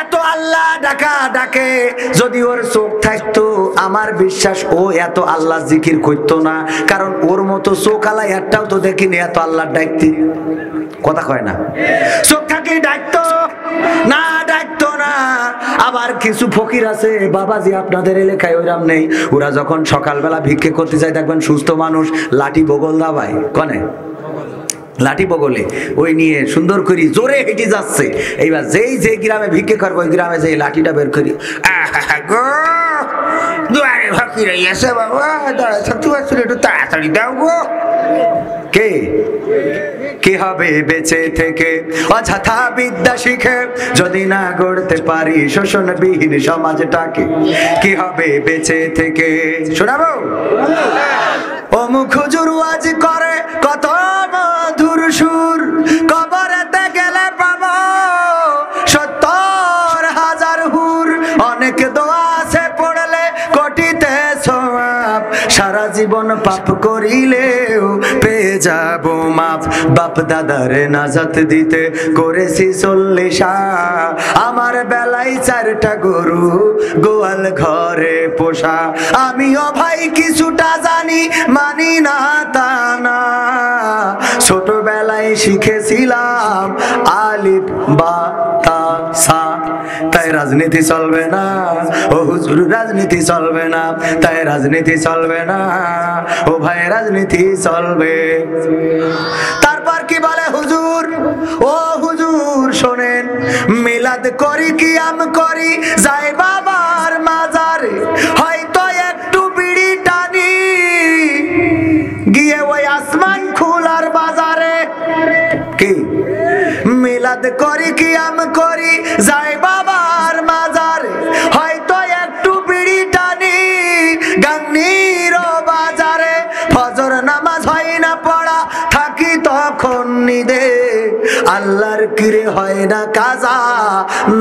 এত আল্লাহ ডাকা ডাকে। যদি ওর চোখ থাকতো, আমার বিশ্বাস ও এত আল্লাহ জিকির করতো না। কারণ ওর মতো চোখ আলা একটাও তো দেখিনি এত আল্লাহ ডাকতে। কথা কয় না? চোখ থাকি ডাকতো না, ডাকতো না। আবার কিছু ফকির আছে বাবাজি, আপনাদের এলাকায় ওইরাম নেই। ওরা যখন সকালবেলা ভিক্ষে করতে যায়, দেখবেন সুস্থ মানুষ লাঠি বগল দাবায়, কনে লাঠি বগলে ওই নিয়ে সুন্দর করি জোরে হেঁটে যাচ্ছে। এইবার যেই যে গ্রামে ভিক্ষে করবো, ওই গ্রামে যে লাঠিটা বের করি, দুয়ারে ফকির এসে বাবা দাঁড়ায় থাকতে পারছিল, একটু তাড়াতাড়ি দাও গো। কে কি হবে বেঁচে থেকে অযথা বিদ্যা শিখে যদি না গড়তে পারি শোষণবিহীন সমাজটাকে? কি হবে বেঁচে থেকে? শোনাবো অমুক হুজুর ওয়াজ করে কত মধুর সুর, কবরেতে গেলে পাবো ৭০,০০০ হুর। অনেক দোয়া আছে পড়লে কোটিতে সওয়াব, সারা জীবন পাপ করিলেও পেয়ে যাব মাপ। বাপ দাদারে নাজাত দিতে করেছি ৪০। আমার বেলায় ৪টা গরু গোয়াল ঘরে পোষা। আমিও ভাই কিছুটা জানি, মানি না তা না। ছোটবেলায় শিখেছিলাম আলিফ বা তা সা। তাই রাজনীতি চলবে না ও হুজুর, রাজনীতি চলবে না। তাই রাজনীতি চলবে না ও ভাই, রাজনীতি চলবে। তারপর কি বলে হুজুর? ও হুজুর শোনেন, মিলাদ করি কিয়াম করি যাই বাবার মাজারে, হয়তো একটু বিড়ি টানি গিয়ে ওই আসমান খোলার বাজারে। কি মিলাদ করি কিয়াম করি যাই বাবার মাজারে, হয়তো একটু বিড়ি টানি গাংনির বাজারে। ফজর নামাজ হয় না পড়া, থাকি তখন নিদে। আল্লাহর কিরে হয় না কাজা,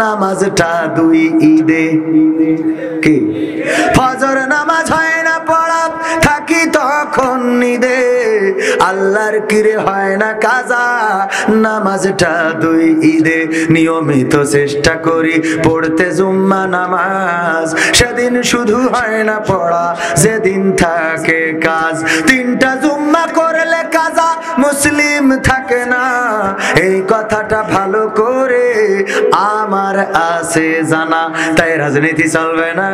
নামাজটা 2 ঈদে। কি ফজর নামাজ হয় না পড়া, থাকি তখন নিদে। আল্লাহর কিরে হয় না কাজা, নামাজটা 2 ঈদে। নিয়মিত চেষ্টা করি পড়তে জুম্মা নামাজ, সেদিন শুধু হয় না পড়া যেদিন থাকে কাজ। 3টা জুম্মা করলে কাজা মুসলিম থাকে না, এই কথাটা ভালো করে আমার আছে জানা। তাই রাজনীতি চলবে না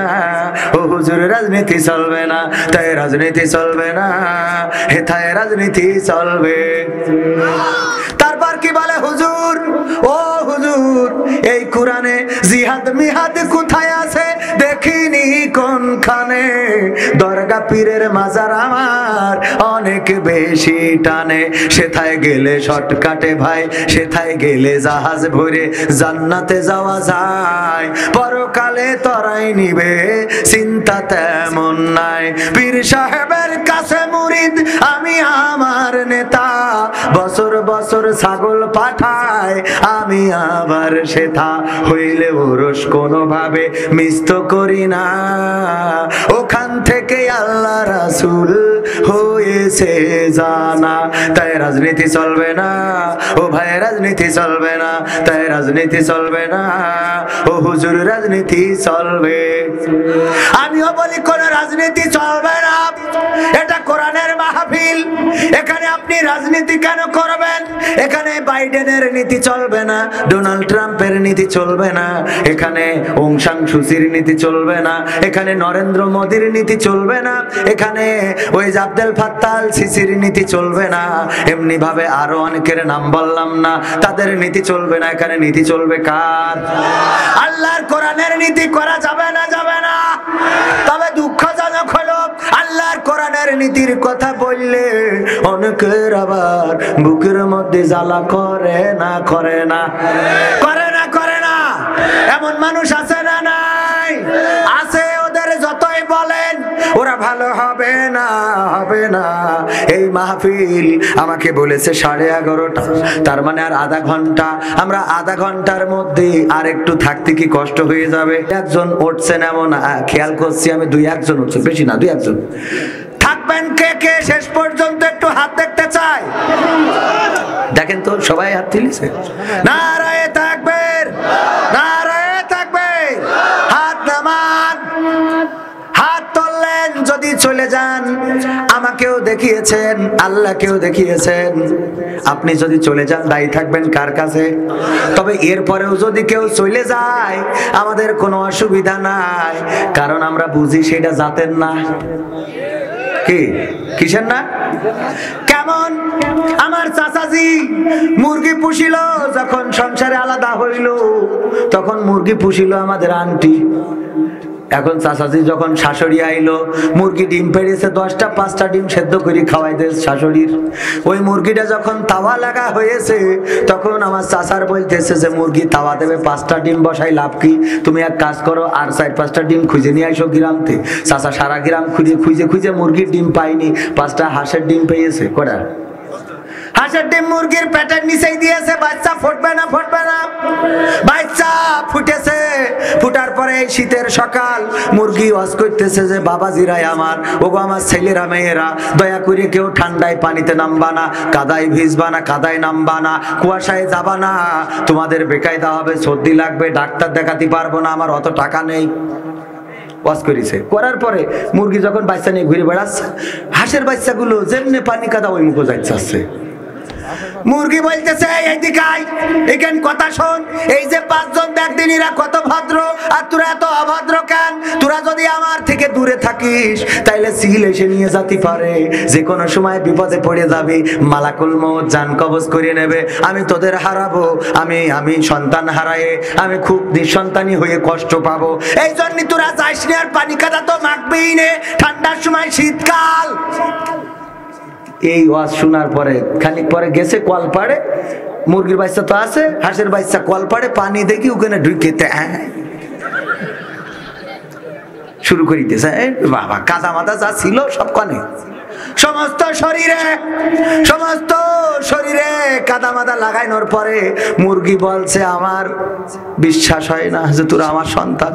ও হুজুর, রাজনীতি চলবে না। তাই রাজনীতি চলবে না হে, তাই রাজনীতি চলবে। তারপর কি বলে হুজুর? ও হুজুর এই কোরআনে জিহাদ মিহাদ কোথায় আছে দেখিনি কোনখানে। দরগা পীরের মাজার আমার অনেক বেশি টানে, সেথায় গেলে শর্টকাটে ভাই, সেথায় গেলে জাহাজ ভরে জান্নাতে যাওয়া যায়। পরকালে তরাই নিবে চিন্তা তেমন নাই। পীর সাহেবের কাছে মুরিদ আমি আমার নেতা, বছর বছর ছাগল পাঠায় আমি আবার সেথা। হইলে ওরস কোনোভাবে মিস করি না, ওখান থেকে আল্লাহ রাসূল হয়েছে জানা। তাই রাজনীতি চলবে না ও ভাই, রাজনীতি চলবে না। তাই রাজনীতি চলবে না ও হুজুর, রাজনীতি চলবে। আমিও বলি কোন রাজনীতি চলবে না, এটা কোরআনের মাহফিল। এখানে আপনি রাজনীতি কেন করবেন? এখানে বাইডেনের নীতি চলবে না, ডোনাল্ড ট্রাম্পের নীতি চলবে না, এখানে ওং সান সুচির নীতি চলবে না, এখানে নরেন্দ্র মোদীর নীতি চলবে না, এখানে ওই আব্দুল ফাত্তাহ আল সিসির নীতি চলবে না। এমনি ভাবে আরো অনেকের নাম বললাম না, তাদের নীতি চলবে না। এখানে নীতি চলবে কার? আল্লাহর কোরআনের নীতি করা যাবে না, যাবে না। তবে দুঃখজনক হলো আল্লাহর কোরআনের নীতির কথা বললে অনেকের আবার বুকের মধ্যে জ্বালা করে না, করে না, করে না, করে না। এমন মানুষ আছে না? নাই, আছে। ওদের যতই বলেন ওরা ভালো হবে না, হবে না। এই মাহফিল আমাকে বলেছে 11:30, তার মানে আর আধা ঘন্টা। আমরা আধা ঘন্টার মধ্যে আর একটু থাকতে কি কষ্ট হয়ে যাবে? একজন উঠছেন এমন খেয়াল করছি আমি, 2-1 উঠছে, বেশি না, 2-1 থাকবেন। কে কে শেষ পর্যন্ত একটু হাত দেখতে চাই? দেখেন তো সবাই হাত তুলেছে। নারায়ে তাকবীর, নারায়ে তাকবীর। হাত নামান, হাত তুললেন। যদি চলে যান, আমাকেও দেখিয়েছেন, আল্লাহকেও দেখিয়েছেন। আপনি যদি চলে যান দায়ী থাকবেন কার কাছে? তবে এরপরেও যদি কেউ চলে যায় আমাদের কোনো অসুবিধা নাই, কারণ আমরা বুঝি সেটা জাতের না। কি কিসের না? কেমন? আমার চাচাজি মুরগি পুষিল, যখন সংসারে আলাদা হইল তখন মুরগি পুষিল আমাদের আন্টি। এখন চাচাজি যখন শাশুড়ি আইলো, মুরগি ডিম পেড়েছে 10টা 5টা ডিম সেদ্ধ করে খাওয়াই দে শাশুড়ির। ওই মুরগিটা যখন তাওয়া লাগা হয়েছে, তখন আমার চাচার বলতেছে যে মুরগি তাওয়া দেবে, 5টা ডিম বসাই লাভ কি, তুমি এক কাজ করো আর 4-5টা ডিম খুঁজে নিয়ে আসো গ্রামতে। চাচা সারা গ্রাম খুঁজে খুঁজে খুঁজে মুরগির ডিম পাইনি, 5টা হাঁসের ডিম পেয়েছে। কটা হাঁসের ডিম মুরগির পেটের নিচেই দিয়েছে, বাচ্চা ফুটবে না ফুটবে না, বাচ্চা ফুটেছে। ফুটার পরে এই শীতের সকাল মুরগি ওয়াজ করতেছে যে বাবাজিরাই আমার, ওগো আমার ছেলেরা মেয়েরা, দয়া করে কেউ ঠান্ডায় পানিতে নামবা না, কাদায় ভিজবা না, কাদায় নামবা না, কুয়াশায় যাবা না, তোমাদের বেকায়দা হবে, সর্দি লাগবে, ডাক্তার দেখাতে পারবো না, আমার অত টাকা নেই। ওয়াজ করেছে, করার পরে মুরগি যখন বাচ্চা নিয়ে ঘুরে বেড়াচ্ছে, হাঁসের বাচ্চাগুলো যেমনি পানি কাদা ওই মুখো যাচ্ছে। মুরগি বলতেছে এইদিকে আয়, এখানে কথা শোন, এই যে 5 জন দেখদিন এরা কত ভদ্র, আর তোরা এত অভদ্র কেন? তোরা যদি আমার থেকে দূরে থাকিস তাইলে সিল এসে নিয়ে যেতে পারে, যে কোনো সময় বিপদে পড়ে যাবি, মালাকুল মউত জান কবজ করে নেবে, আমি তোদের হারাবো, আমি সন্তান হারায়ে আমি খুব নিঃসন্তানী হয়ে কষ্ট পাবো, এই জন্য তোরা যাইস না, আর পানি কাদা তো মাখবেই নে, ঠান্ডার সময় শীতকাল। এই ওয়াজ শোনার পরে খানিক পরে গেছে কলপাড়ে, মুরগির বাচ্চা তো আছে, হাঁসের বাচ্চা কলপাড়ে পানি দেখি ওখানে ঢুকেতে শুরু করিতেছে। বাবা কাদা মাদা যা ছিল সব কানে, সমস্ত শরীরে কাদা মাদা লাগাইনোর পরে মুরগি বলছে আমার বিশ্বাস হয় না যে তোরা আমার সন্তান,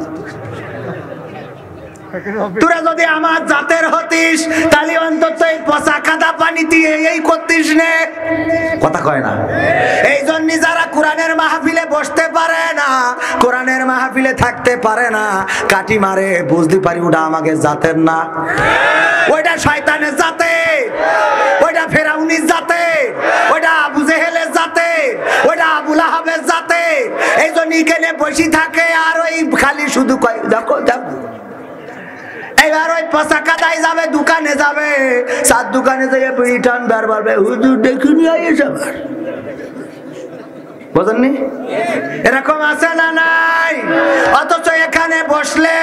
তোরা যদি আমার জাতের হতিস তাহলে অন্তত এই পচা কাদা পানি দিয়ে এই করতিস নে। কথা কয় না? এই জন্য যারা কোরআনের মাহফিলে বসতে পারে না, কোরআনের মাহফিলে থাকতে পারে না, কাটি মারে, বুঝতে পারি ওটা আমাকে জাতের না, ওইটা শয়তানের জাতে, ওইটা ফেরাউনির জাতে, ওইটা আবু জেহেলের জাতে, ওইটা আবু লাহাবের জাতে। এই জন্য এখানে বসে থাকে আর ওই খালি শুধু কয় দেখো দেখো। এবার ওই পচা কাদায় যাবে, দোকানে যাবে, 7 দোকানে যাই রিটার্ন বার বাড়বে, হুজুর দেখিনি এসব বুঝেননি? এরকম আছে না নাই? অথচ এখানে বসলে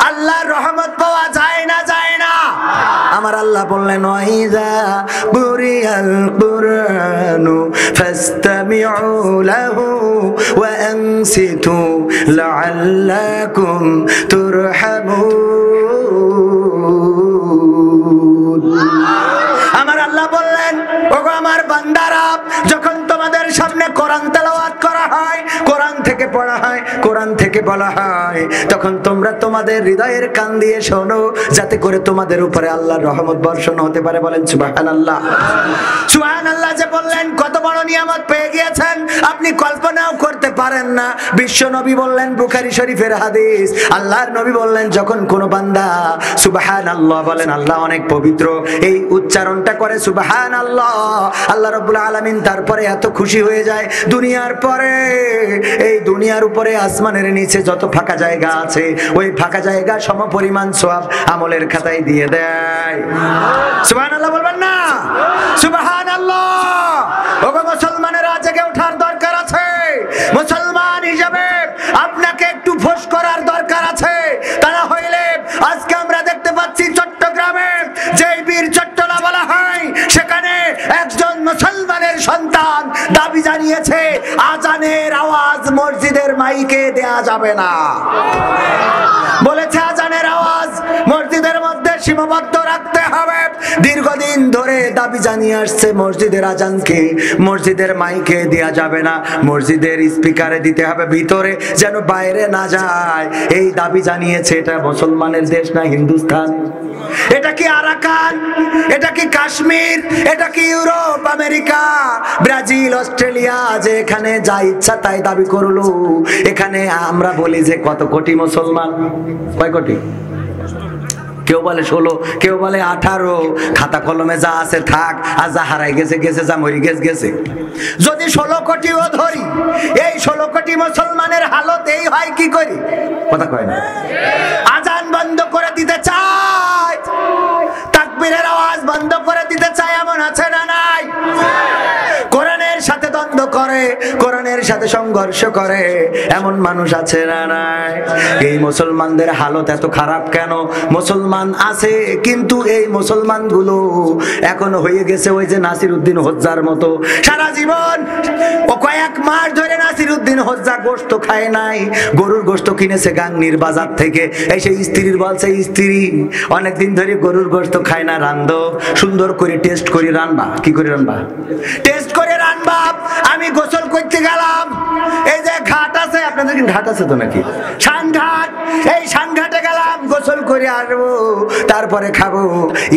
আল্লাহর রহমত পাওয়া যায় না, যায় না। আমার আল্লাহ বললেন ওয়াইযা বুরিয়াল কুরআনু ফাসতামিউ লাহু ওয়া আনসিতু লাআল্লাকুম তুরহামুন। আমার আল্লাহ বললেন ওগো আমার বান্দারা, যখন তোমাদের সামনে কোরআন তেলাওয়াত করা হয়, কোরআন থেকে পড়া হয়, কোরআন থেকে বলা হয়, তখন তোমরা তোমাদের হৃদয়ের কান দিয়ে শোনো, যাতে করে তোমাদের উপরে আল্লাহর রহমত বর্ষণ হতে পারে। বলেন সুবহানাল্লাহ। সুবহানাল্লাহ যে বললেন কত বড় নিয়ামত পেয়ে গিয়েছেন আপনি কল্পনাও করতে পারেন না। বিশ্ব নবী বললেন, বুখারী শরীফের হাদিস, আল্লাহর নবী বললেন যখন কোন বান্দা সুবহানাল্লাহ বলেন, আল্লাহ অনেক পবিত্র, এই উচ্চারণটা করে সুবহানাল্লাহ, আল্লাহ রাব্বুল আলামিন তারপরে এত খুশি হয়ে যায়, দুনিয়ার পরে এই দুনিয়ার উপরে আসমানের নিচে যত ফাঁকা জায়গা আছে ওই ফাঁকা জায়গা সমপরিমাণ সওয়াব আমলের খাতায় দিয়ে দেয়। সুবহানাল্লাহ বলবেন না? সুবহানাল্লাহ। ওগো মুসলমানেরা, জেগে ওঠার দরকার আছে। মুসলমান হিসেবে আপনাকে একটু ফোঁস করার দরকার আছে, তা না হইলে আজকে আমরা দেখতে পাচ্ছি চট্টগ্রামে যে বীর চট্টলা বলা হয়, সেখানে একজন মুসলমানের সন্তান দাবি জানিয়েছে আজানের আওয়াজ মসজিদের মাইকে দেয়া যাবে না। বলেছে আজানের আওয়াজ মসজিদের মধ্যে সীমাবদ্ধ রাখতে হবে। দীর্ঘদিন ধরে দাবি জানিয়ে আসছে মসজিদের আজানকে মসজিদের মাইকে দেয়া যাবে না, মসজিদের স্পিকারে দিতে হবে, ভিতরে যেন বাইরে না যায়। এই দাবি জানিয়েছে। এটা মুসলমানের দেশ না হিন্দুস্তান? এটা কি আরাকান? এটা কি কাশ্মীর? এটা কি ইউরোপ, আমেরিকা, ব্রাজিল, অস্ট্রেলিয়া যে এখানে যা ইচ্ছা তাই দাবি করলো? এখানে আমরা বলি যে কত কোটি মুসলমান? কয় কোটি? কেউ বলে 16, কেউ বলে 18। খাতা কলমে যা আছে থাক, আর যা হারাই গেছে গেছে, যা মরি গেছে গেছে। যদি 16 কোটিও ধরি, এই 16 কোটি মুসলমানের হালত এই হয় কি করি? কথা কয় না? আজান বন্ধ করে দিতে চায়, তাকবীরের আওয়াজ বন্ধ করে দিতে চায়, এমন আছে না নাই? কোরআনের সাথে দ্বন্দ্ব করে, কোরআনের সাথে সংঘর্ষ করে এমন মানুষ আছে না নাই? এই মুসলমানদের হালত এত খারাপ কেন? মুসলমান আছে কিন্তু এই মুসলমানগুলো এখন হয়ে গেছে ওই যে নাসিরউদ্দিন হোজ্জার মতো। সারা জীবন ও কয়েক মাস ধরে নাসিরউদ্দিন হোজ্জা গোশত খায় নাই, গরুর গোশত কিনেছে গাংনীর বাজার থেকে। এই সেই স্ত্রীর বলছে, স্ত্রী অনেকদিন ধরে গরুর গোশত খায় না, রান্ধো, সুন্দর করে টেস্ট করে রান্না। কি করে রান্না? টেস্ট করে রান্না। আমি গোসল করতে গেলাম, এই যে ঘাট আছে, আপনাদের কি ঘাট আছে তো নাকি? সানঘাট, এই সানঘাটে গেলাম, গোসল করে আসবো, তারপরে খাবো।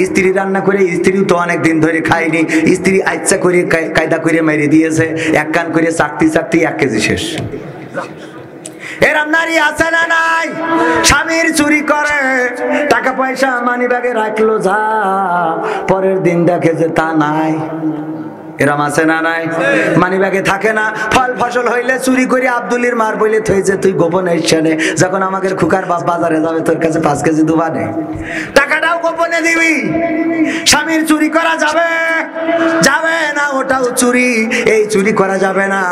স্ত্রী রান্না করে, স্ত্রী তো অনেকদিন ধরে খায়নি, স্ত্রী আচ্ছা করে কায়দা করে মেরে দিয়েছে, এক কান করে চাকতি চাকতি 1 কেজি শেষ। এরম নারী আছে না নাই? স্বামীর চুরি করে, টাকা পয়সা মানি ব্যাগে রাখলো, যা পরের দিন দেখে যে তা নাই। এরম আছে না নাই? মানি ব্যাগে থাকে না, ফল ফসল হইলে চুরি করে আব্দুলির মার বলে থইছে, তুই গোপনে ইচ্ছানে যখন আমাদের খুকার বাপ বাজারে যাবে তোর কাছে 5 কেজি দুবানে, টাকাটাও গোপনে দিবি। স্বামীর চুরি করা যাবে? যাবে না, ওটাও চুরি। এই চুরি করা যাবে না।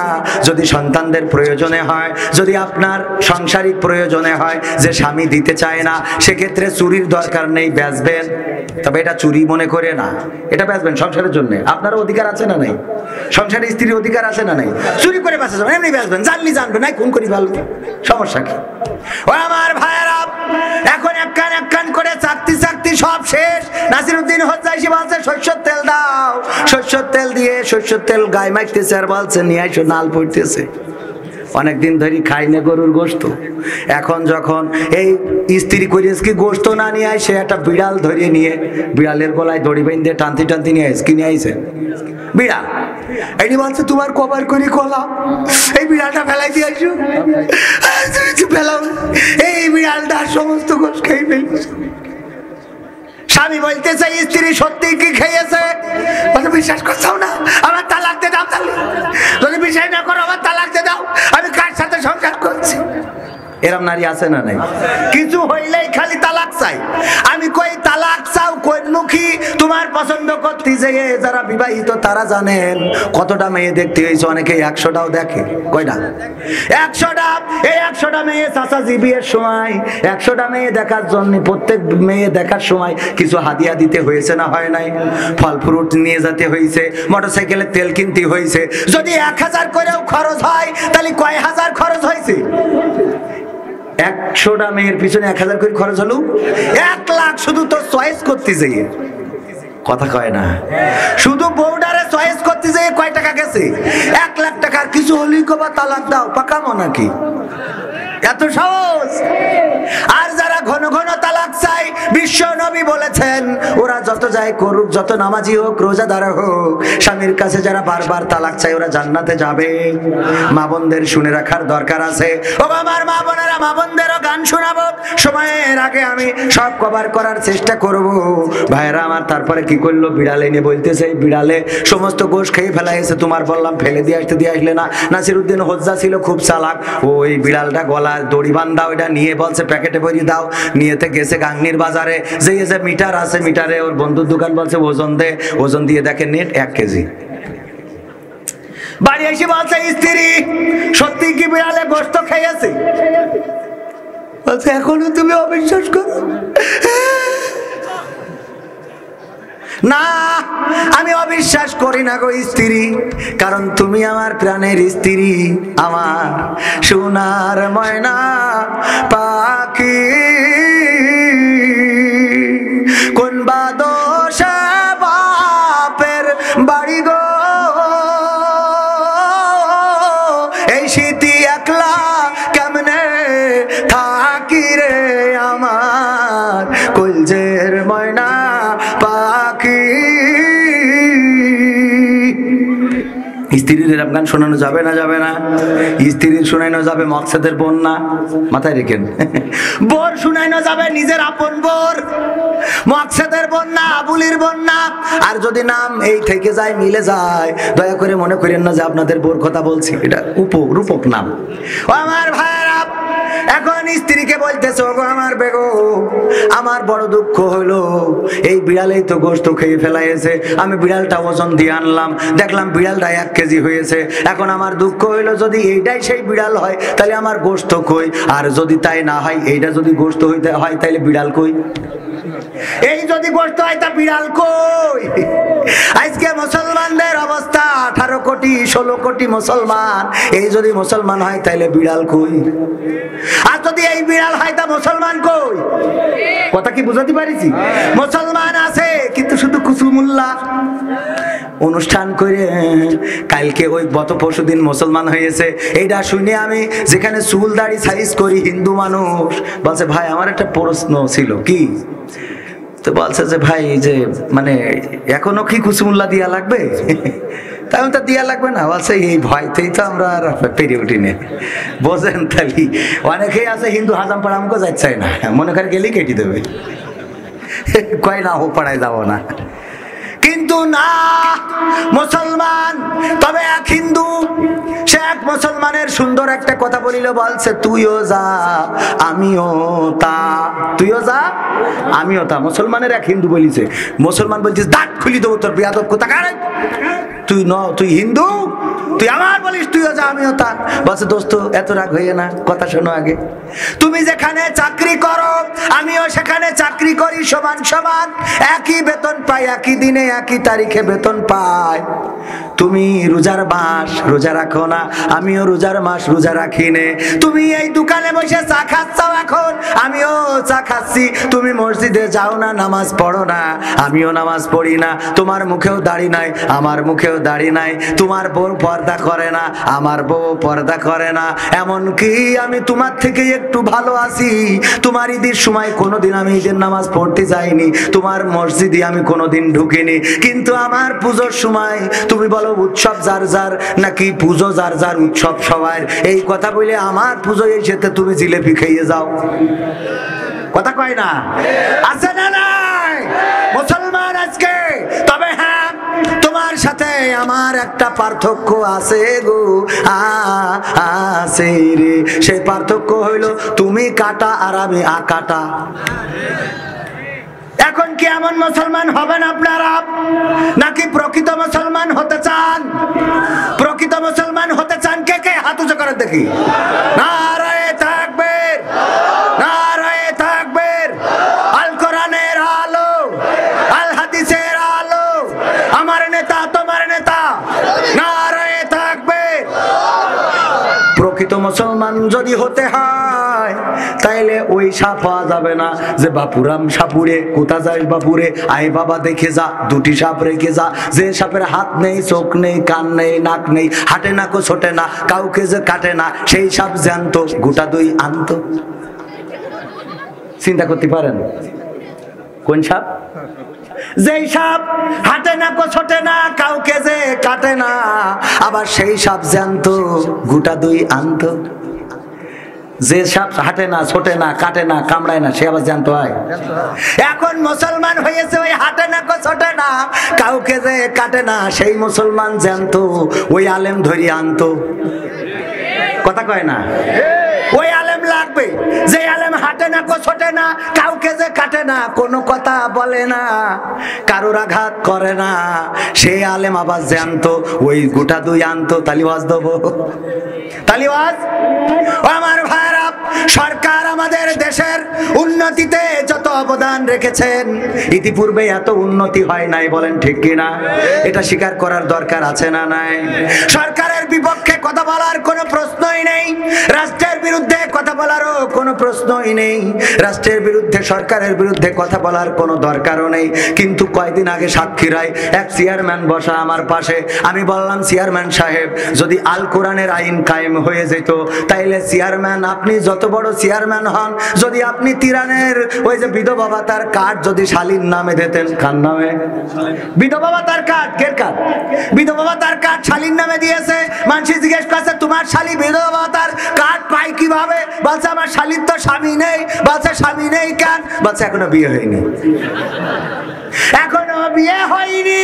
যদি সন্তানদের প্রয়োজনে হয়, যদি আপনার সাংসারিক প্রয়োজনে হয় যে স্বামী দিতে চায় না, সেক্ষেত্রে চুরির দরকার নেই, বেচবেন। তবে এটা চুরি মনে করে না, এটা বেচবেন সংসারের জন্য। আপনারও অধিকার আছে না নাই? সংসারে স্ত্রীর অধিকার আছে না নাই? চুরি করে বেচা যাবে, এমনি বেচবেন, জানলি জানবে নাই, খুন করি ভালো, সমস্যা কি? ও আমার ভাইয়েরা, এখন এক কান করে চাকতি চাকতি সব শেষ। নাসিরউদ্দিন হোজ্জা এসে বলছে, সরষের তেল দাও। সরষের তেল দিয়ে সরষের তেল গায়ে মাখতেছে আর বলছে, নিয়ে আসো, নাল পড়তেছে। অনেকদিন ধরে খাই না গরুর গোশত। এখন যখন এই স্ত্রী করিস কি গোশত না নিয়ে আসে, একটা বিড়াল ধরে নিয়ে, বিড়ালের গলায় দড়ি বেঁধে টানতে টানতে নিয়ে আসে, কিনে আইছে বিড়াল। এই বলছে, তোমার কবার করে কলা, এই বিড়ালটা ফেলাই দিয়ে আসো। ফেলাও, এই বিড়ালটা সমস্ত গোশ খেয়ে ফেলছে। স্বামী বলতেছে, স্ত্রী সত্যি কি খেয়েছে? বিশ্বাস করছাও না, আমার তালাক দিয়ে দাও। যদি বিশ্বাস না করো, আমার তালাক দিয়ে দাও, আমি কার সাথে সংসার করছি? এরম নারী আছে না নাই? কিছু হইলেই খালি তালাক চাই। আমি কই, তালাক চাও কোনমুখী? তোমার পছন্দ করতে যেয়ে যারা বিবাহিত তারা জানেন কতটা মেয়ে দেখতে হয়েছে। অনেকে 100টাও দেখে। কয়টা? 100টা। এই 100টা মেয়ে চাচাজি বিয়ের সময় 100টা মেয়ে দেখার জন্য, প্রত্যেক মেয়ে দেখার সময় কিছু হাদিয়া দিতে হয়েছে না হয় নাই? ফল ফ্রুট নিয়ে যেতে হয়েছে, মোটরসাইকেলের তেল কিনতে হয়েছে। যদি 1000 করেও খরচ হয়, তাহলে কয় হাজার খরচ হয়েছে? 100টা মেয়ের পিছনে 1000 করে খরচ হলো 1 লাখ। শুধু তো চয়েস করতে যাই, কথা কয় না, শুধু বউডারে চয়েস করতে যাই কয় টাকা গেছে? 1 লাখ টাকার। কিছু হলেই কবা তালাক দাও, পাকামো নাকি? এত সহজ? আর যারা ঘন ঘন তালাক চাই, বিশ্ব নবী বলেছেন, ওরা যত যাই করুক, যত নামাজি হোক, রোজাদার হোক, স্বামীর কাছে যারা বারবার তালাক চাই, ওরা জান্নাতে যাবে। মা বোনদের শুনে রাখার দরকার আছে। ও আমার মা বোনেরা, মা বোনদেরও গান শোনাবো, সময়ের আগে আমি সব কভার করার চেষ্টা করব। ভাইরা আমার, তারপরে কি করলো? বিড়ালে নিয়ে বলতেছে, বিড়ালে সমস্ত গোশ খেয়ে ফেলা হয়েছে। তোমার বললাম ফেলে দিয়ে আসলে না। নাসিরউদ্দিন হোজ্জা ছিল খুব চালাক, ওই বিড়ালটা গলা দড়ি বান্ধা, ওইটা নিয়ে বলছে প্যাকেটে ভরি দাও। নিয়েতে গেছে গাংনীর বাজারে, যে মিটার আছে, মিটারে ওর বন্ধুর দোকান বলছে ওজন দে, ওজন দিয়ে দেখে নেট 1 কেজি। বাড়ি এসে বলছে স্ত্রী, সত্যি কি বিড়ালে গোশত খেয়েছে? বলছে, এখনো তুমি অবিশ্বাস করো? না, আমি অবিশ্বাস করি না গো স্ত্রী, কারণ তুমি আমার প্রাণের স্ত্রী, আমার সোনার ময়না পাখি। কোন বাদশা বাপের বাড়ি গো, এই শীতি একলা কেমনে থাকি রে, আমার কলজের ময়না পাখি। স্ত্রীর এরকম গান শোনানো যাবে না? যাবে না। স্ত্রীর শোনানো যাবে মকসেদের বোন না, মাথায় রেখেন। বোর শোনানো যাবে নিজের আপন বোর, মকসেদের বোন না, আবুলির বোন না। আর যদি নাম এই থেকে যায়, মিলে যায়, দয়া করে মনে করেন না যে আপনাদের বোর কথা বলছি, এটা রূপক নাম। ও আমার ভাইয়েরা, এখন স্ত্রীকে বলতেছে, ওগো আমার বেগম, আমার বড় দুঃখ হলো এই বিড়ালেই তো গোশত খেয়ে ফেলাইছে। আমি বিড়ালটা ওজন দিয়ে আনলাম, দেখলাম বিড়ালটা 1 কেজি হয়েছে। এখন আমার দুঃখ হইলো যদি এইটাই সেই বিড়াল হয় তাহলে আমার গোশত কই, আর যদি তাই না হয়, এইটা যদি গোশত হইতে হয় তাহলে বিড়াল কই, এই যদি গোশত হয় তা বিড়াল কই? আজকে মুসলমানদের অবস্থা 18 কোটি 16 কোটি মুসলমান, এই যদি মুসলমান হয় তাহলে বিড়াল কই? আর যদি এই বিড়াল হয় তা মুসলমান কই? কথা কি বুঝাতে পারিছি? মুসলমান আছে কিন্তু শুধু কুসুমুল্লাহ অনুষ্ঠান করে। কালকে ওই গত পরশুদিন মুসলমান হয়েছে, এইটা শুনে আমি যেখানে চুল দাড়ি সাইজ করি হিন্দু মানুষ বলছে, ভাই আমার একটা প্রশ্ন ছিল। কি? তো বলছে যে ভাই যে মানে এখনো কি কুসুমুল্লাহ দিয়া লাগবে? তাই তো দিয়া লাগবে না। বলছে এই ভয়তেই তো আমরা আর পেরে উঠিনি। বোঝেন তাহলে অনেকেই আছে হিন্দু হাজাম পাড়া আমাকে যাচ্ছে না, মনে করে গেলেই কেটে দেবে, কয় না ও পাড়ায় যাবো না। কিন্তু না, মুসলমান তবে এক হিন্দু, সে এক মুসলমানের সুন্দর একটা কথা বলিল, বলছে তুইও যা আমিও তা, তুইও যা আমিও তা। মুসলমানের এক হিন্দু বলিছে, মুসলমান বলছিস দাঁত খুলি দেবো তোর বিয়াদব কোথাকার, তুই হিন্দু, তুই আমার বলিস তুইও যা আমিও তা। বলছে দোস্ত এত রাগ হইয়ে না, কথা শোনো আগে। তুমি যেখানে চাকরি করো আমিও সেখানে চাকরি করি, সমান সমান একই বেতন পাই, একই দিনে একই তারিখে বেতন পাই। তুমি রোজার মাস রোজা রাখো না, আমিও রোজার মাস রোজা রাখি নে। তুমি এই দোকানে বসে চা খাচ্ছাও এখন, আমিও চা খাচ্ছি। তুমি মসজিদে যাও না, নামাজ পড়ো না, আমিও নামাজ পড়ি না। তোমার মুখেও দাড়ি নাই, আমার মুখেও দাড়ি নাই। তোমার বউ পর্দা করে না, আমার বউ পর্দা করে না। এমন কি আমি তোমার থেকে একটু ভালো আছি। তোমার ঈদের সময় কোনোদিন আমি ঈদের নামাজ পড়তে যাইনি, তোমার মসজিদে আমি কোনোদিন ঢুকিনি। কিন্তু আমার পুজোর সময় তুমি বলো উৎসব যার যার, নাকি পুজো যার যার উৎসব সবার। এই কথা বলে আমার পুজো এসেতে তুমি জিলেপি খাইয়ে যাও, কথা কয় না? আছে না নাই মুসলমান আজকে? তবে হ্যাঁ, তোমার সাথে আমার একটা পার্থক্য আছে গো, আছে রে। সেই পার্থক্য হইল তুমি কাটা আর আমি আকাটা। এখন কি এমন মুসলমান হবেন আপনারা, নাকি প্রকৃত মুসলমান হতে চান? প্রকৃত মুসলমান হতে চান কে কে? হাত উঁচু করে দেখি। নারায়ে তাকবীর, নারায়ে তাকবীর। আল কোরআনের আলো, আল হাদিসের আলো, আমার নেতা তোমার নেতা, নারায়ে তাকবীর। প্রকৃত মুসলমান যদি হতে হয় তাইলে ওই সাপ পাওয়া যাবে না যে বাপুরাম সাপুরে, কোথা যাস বাপুরে, আয় বাবা দেখে যা, 2টি সাপ রেখে যা। যে সাপের হাত নেই, চোখ নেই, কান নেই, নাক নেই, হাঁটে না, ছোটে না, কাউকে যে কাটে না, সেই সাপ জ্যান্ত, গোটা 2 আনত। চিন্তা করতে পারেন কোন সাপ? যেই সাপ হাঁটে না, ছোটে না, কাউকে যে কাটে না, আবার সেই সাপ জ্যান্ত, গোটা 2 আনত। যে সাপ হাঁটে না, ছোটে না, কাটে না, কামড়ায় না, সে আবার জ্যান্ত হয়। এখন মুসলমান হয়েছে ওই হাঁটে না, ছোটে না, কাউকে যে কাটে না, সেই মুসলমান জ্যান্ত, ওই আলেম ধরি আনত, কথা কয় না? ওই আলেম লাগবে যে আলেম হাঁটে না, ছোটে না, কাউকে যে কাটে না, কোনো কথা বলে না, কারোর আঘাত করে না, সেই আলেম আবার জ্যান্ত, ওই গোটা 2 আনত। তালিবাজ দেবো, তালিবাজ। আমার ভাইরা, সরকার আমাদের দেশের উন্নতিতে যত অবদান রেখেছেন, ইতিপূর্বে এত উন্নতি হয় নাই, বলেন ঠিক কিনা? এটা স্বীকার করার দরকার আছে না নাই? সরকারের বিপক্ষে কথা বলার কোনো প্রশ্নই নেই, রাষ্ট্রের বিরুদ্ধে কথা বলারও কোনো প্রশ্নই নেই, রাষ্ট্রের বিরুদ্ধে, সরকারের বিরুদ্ধে কথা বলার কোনো দরকারও নেই। কিন্তু কয়েকদিন আগে সাতক্ষীরায় এক চেয়ারম্যান বসা আমার পাশে, আমি বললাম চেয়ারম্যান সাহেব, যদি আল কোরআনের আইন কায়েম হয়ে যেত তাইলে চেয়ারম্যান, আপনি যত বড় চেয়ারম্যান হন, যদি আপনি তিরানের ওই যে বিধবা ভাতার কার্ড যদি শালীর নামে দিতেন। কার নামে? বিধবা ভাতার কার্ড। কের কার্ড? বিধবা ভাতার কার্ড শালীর নামে দিয়েছে। মানুষ জিজ্ঞেস করছে তোমার শালী বিধবা ভাতার কার্ড পাই কিভাবে? বলছে আমার শালীর তো স্বামী নেই। বলছে স্বামী নেই কেন? বলছে এখনো বিয়ে হয়নি। এখনো বিয়ে হয়নি,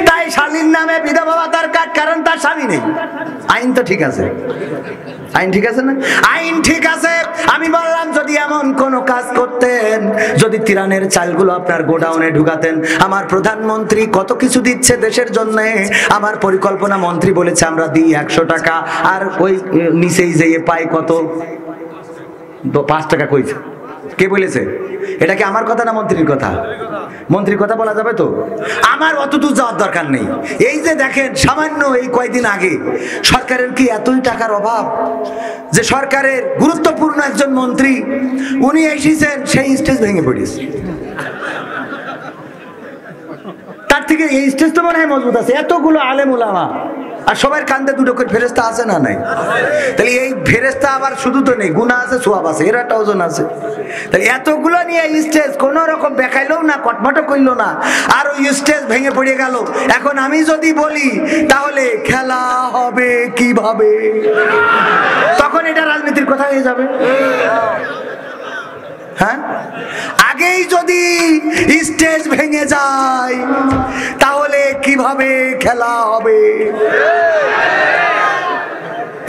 তাই শালীর নামে বিধবা ভাতার কার্ড, কারণ তার স্বামী নেই। আইন তো ঠিক আছে, আইন ঠিক আছে না? আইন ঠিক আছে। আমি বললাম যদি এমন কোন কাজ করতেন, যদি তিরানের চালগুলো আপনার গোডাউনে ঢুকাতেন, আমার প্রধানমন্ত্রী কত কিছু দিচ্ছে দেশের জন্য, আমার পরিকল্পনা মন্ত্রী বলেছে আমরা দিই 100 টাকা, আর ওই নিচেই যেয়ে পাই কত 5 টাকা কইছে। কে বলেছে? এটা কি আমার কথা না মন্ত্রীর কথা? মন্ত্রীর কথা বলা যাবে তো? আমার অত দূর যাওয়ার দরকার নেই। এই যে দেখেন সামান্য এই কয়েকদিন আগে সরকারের কি এতই টাকার অভাব যে সরকারের গুরুত্বপূর্ণ একজন মন্ত্রী উনি এসেছেন, সেই স্টেজ ভেঙে পড়েছে। তার থেকে এই স্টেজ তো মনে হয় মজবুত আছে, এতগুলো আলেম উলামা আর সবার কান্দে দুটো করে ফেরেশতা আছে না নাই? তাহলে এই ফেরেশতা আবার শুধু তো নেই, গুনাহ আছে, সওয়াব আছে, এর একটা ওজন আছে। তাহলে এতগুলো নিয়ে স্টেজ কোন রকম দেখাইলো না, কটমটো করলো না, আর ওই স্টেজ ভেঙে পড়ে গেল। এখন আমি যদি বলি তাহলে খেলা হবে কিভাবে, তখন এটা রাজনীতির কথা হয়ে যাবে। হ্যাঁ, আগেই যদি স্টেজ ভেঙে যায় তাহলে কিভাবে খেলা হবে?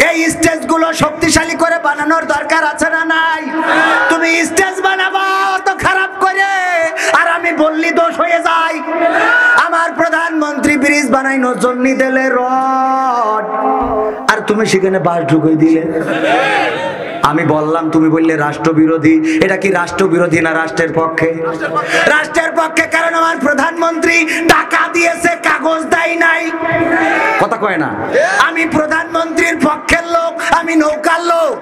এই স্টেজ গুলো শক্তিশালী করে বানানোর দরকার আছে না নাই? তুমি স্টেজ বানাবা তো খারাপ করে, আর আমি বললি দোষ হয়ে যায়। আমার প্রধানমন্ত্রী ব্রিজ বানাইনোর জন্য দিলে রড, আর তুমি সেখানে বাস ঢুকিয়ে দিলে। আমি বললাম, তুমি বললে রাষ্ট্রবিরোধী। এটা কি রাষ্ট্রবিরোধী না রাষ্ট্রের পক্ষে? রাষ্ট্রের পক্ষে, কারণ আমার প্রধানমন্ত্রী টাকা দিয়েছে, কাগজ দেয় নাই। কথা কয় না? আমি প্রধানমন্ত্রীর পক্ষের লোক, আমি নৌকার লোক,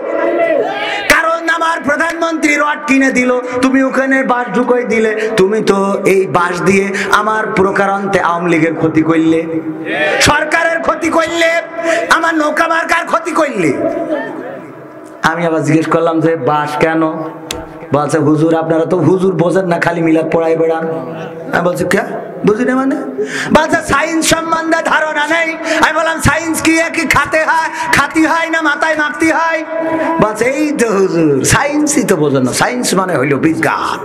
কারণ আমার প্রধানমন্ত্রী রড কিনে দিল, তুমি ওখানে বাস ঢুকাই দিলে। তুমি তো এই বাস দিয়ে আমার প্রকারান্তে আওয়ামী লীগের ক্ষতি করলে, সরকারের ক্ষতি করলে, আমার নৌকা মার্কার ক্ষতি করলে। আমি আবার জিজ্ঞেস করলাম যে বাস কেন? বলছে হুজুর আপনারা তো হুজুর বোঝেন না, খালি মিলাদ পড়াই বেড়ান। আমি বলছি কে বুঝি না মানে? বলছে সায়েন্স সম্বন্ধে ধারণা নেই। আমি বললাম সায়েন্স কি কি খাতি হয় না মাথায় মাখতে হয়? বলছে এই তো হুজুর সায়েন্সই তো বোঝেন না, সায়েন্স মানে হইল বিজ্ঞান।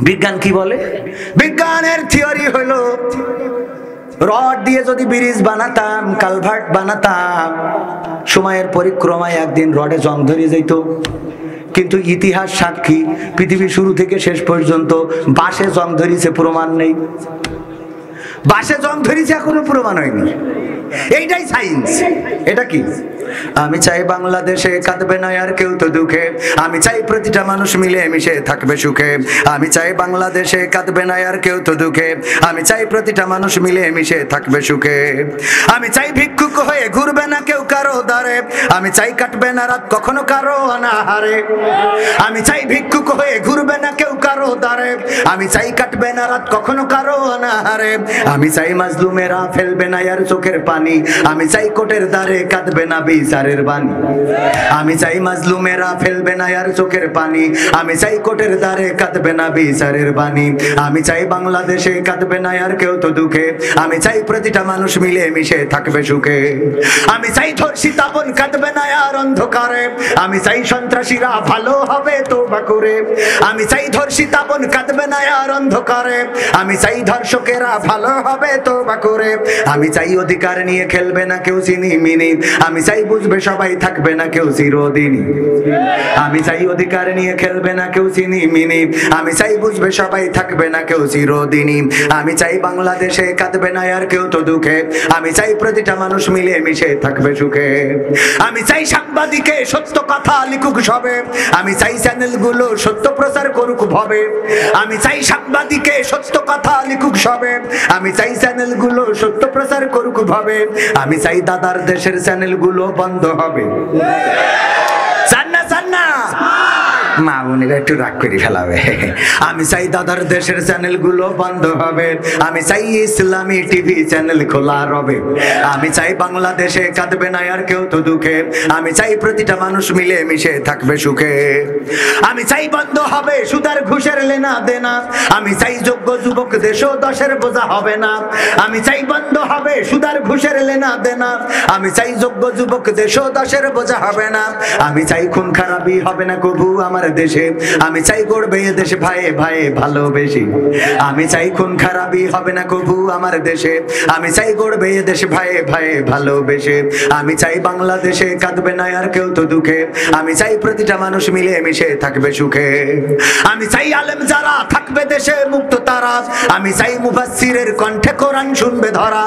বিজ্ঞান কি বলে? বিজ্ঞানের থিওরি হইল রড দিয়ে যদি ব্রিজ বানাতাম, কালভার্ট বানাতাম, সময়ের পরিক্রমায় একদিন রডে জং ধরে যেত। কিন্তু ইতিহাস সাক্ষী, পৃথিবী শুরু থেকে শেষ পর্যন্ত বাসে জং ধরিছে প্রমাণ নেই। বাসে জং ধরিছে এখনো প্রমাণ হয়নি। এইটাই সায়েন্স। এটা কি? আমি চাই বাংলাদেশে কাঁদবে না আর কেউ তো দুঃখে, আমি চাই প্রতিটা মানুষ মিলে মিশে থাকবে সুখে। আমি চাই বাংলাদেশে কাঁদবে না আর কেউ তো দুঃখে, আমি চাই প্রতিটা মানুষ মিলে মিশে থাকবে সুখে। আমি চাই ভিক্ষুক হয়ে ঘুরবে না কেউ কারো দ্বারে, আমি চাই কাটবে না রাত কখনো কারো অনাহারে। আমি চাই ভিক্ষুক হয়ে ঘুরবে না কেউ কারো দ্বারে, আমি চাই কাটবে না রাত কখনো কারো অনাহারে। আমি চাই মাজলুমেরা ফেলবে না আর চোখের পানি, আমি চাই কোটের দ্বারে কাঁদবে না বিচারের বাণী। আমি চাই মাজলুমেরা ফেলবে না আর চোখের পানি, আমি চাই কোটের দ্বারে কাঁদবে না বিচারের বাণী। আমি চাই বাংলাদেশে কাঁদবে না আর কেউ তো দুঃখে, আমি চাই প্রতিটা মানুষ মিলে মিশে থাকবে সুখে। আমি চাই ধর্ষিত আপন কাঁদবে না আর অন্ধকারে, আমি চাই সন্ত্রাসীরা ভালো হবে তওবা করে। আমি চাই ধর্ষিত আপন কাঁদবে না আর অন্ধকারে, আমি চাই ধর্ষকেরা ভালো হবে তওবা করে। আমি চাই অধিকার নিয়ে খেলবে না কেউ চিনিমিনি, আমি চাই বুঝবে সবাই থাকবে না কেউ চিরদিনই। আমি চাই অধিকার নিয়ে খেলবে না কেউ চিনিমিনি, আমি চাই বুঝবে সবাই থাকবে না কেউ চিরদিনই। আমি চাই বাংলাদেশে কাঁদবে না আর কেউ তো দুঃখে, আমি চাই প্রতিটা মানুষ মিলে মিশে থাকবে সুখে। আমি চাই সাংবাদিকে সত্য কথা লিখুক সবে, আমি চাই চ্যানেলগুলো সত্য প্রচার করুক ভবে। আমি চাই সাংবাদিকে সত্য কথা লিখুক সবে, আমি চাই চ্যানেলগুলো সত্য প্রচার করুক ভবে। আমি চাই দাদার দেশের চ্যানেলগুলো বন্ধ হবে। চান না চান না? মা বোনেরা একটু রাগ করে ফেলাবে। আমি চাই দাদার দেশের চ্যানেলগুলো বন্ধ হবে, আমি চাই ইসলামী টিভি চ্যানেল খোলা রবে। আমি চাই বাংলাদেশে কাঁদবে না আর কেউ তো দুঃখে, আমি চাই প্রতিটা মানুষ মিলে মিশে থাকবে সুখে। আমি চাই বন্ধ হবে সুদার ঘুষের লেনা দেনা, আমি চাই যোগ্য যুবক দেশও দশের বোঝা হবে না। আমি চাই বন্ধ হবে সুদার ঘুষের লেনা দেনা, আমি চাই যোগ্য যুবক দেশও দশের বোঝা হবে না। আমি চাই খুন খারাপি হবে না কবু আমার দেশে, আমি চাই গড়বে এ দেশে ভাইয়ে ভাইয়ে ভালোবেসে, আমি চাই খুন খারাপি হবে না কবু আমার দেশে, আমি চাই গড়বে এ দেশে ভাইয়ে ভাইয়ে ভালোবেসে, আমি চাই বাংলাদেশে কাঁদবে না আর কেউ তো দুঃখে, আমি চাই প্রতিটা মানুষ মিলে মিশে থাকবে সুখে, আমি চাই আলেম যারা থাকবে দেশে মুক্ত তারা, আমি চাই মুফাসসিরের কণ্ঠে কোরআন শুনবে ধরা,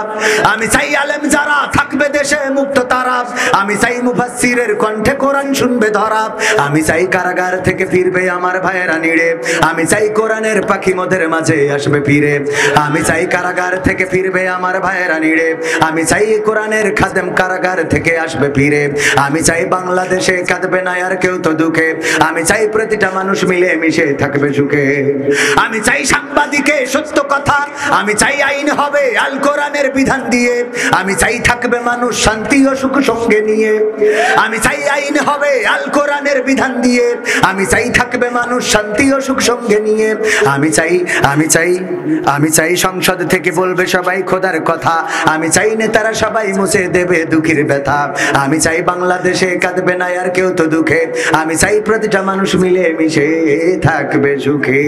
আমি চাই আলেম যারা থাকবে দেশে মুক্ত তারা, আমি চাই মুফাসসিরের কণ্ঠে কোরআন শুনবে ধরা, আমি চাই কারাগার থেকে ফিরবে আমার ভাইয়েরা নিড়ে, আমি চাই কোরআনের পাখি মোদের মাঝে আসবে ফিরে, আমি চাই কারাগার থেকে ফিরবে আমার ভাইয়েরা নিড়ে, আমি চাই কোরআনের খাদেম কারাগার থেকে আসবে ফিরে, আমি চাই বাংলাদেশে কাঁদবে না আর কেউ তো দুঃখে, আমি চাই প্রতিটা মানুষ মিলে মিশে থাকবে সুখে, আমি চাই সাংবাদিকে সত্য কথা, আমি চাই আইন হবে আল কোরআনের বিধান দিয়ে, আমি চাই থাকবে মানুষ শান্তি ও সুখ সঙ্গে নিয়ে, আমি চাই আইন হবে আল কোরআনের বিধান দিয়ে, আমি চাই থাকবে মানুষ শান্তি ও সুখ সঙ্গে নিয়ে, আমি চাই আমি চাই আমি চাই সংসদ থেকে বলবে সবাই খোদার কথা, আমি চাই নেতারা সবাই মুছে দেবে দুঃখের ব্যথা, আমি চাই বাংলাদেশে কাঁদবে না আর কেউ তো দুঃখে, আমি চাই প্রতিটা মানুষ মিলে মিশে থাকবে সুখে।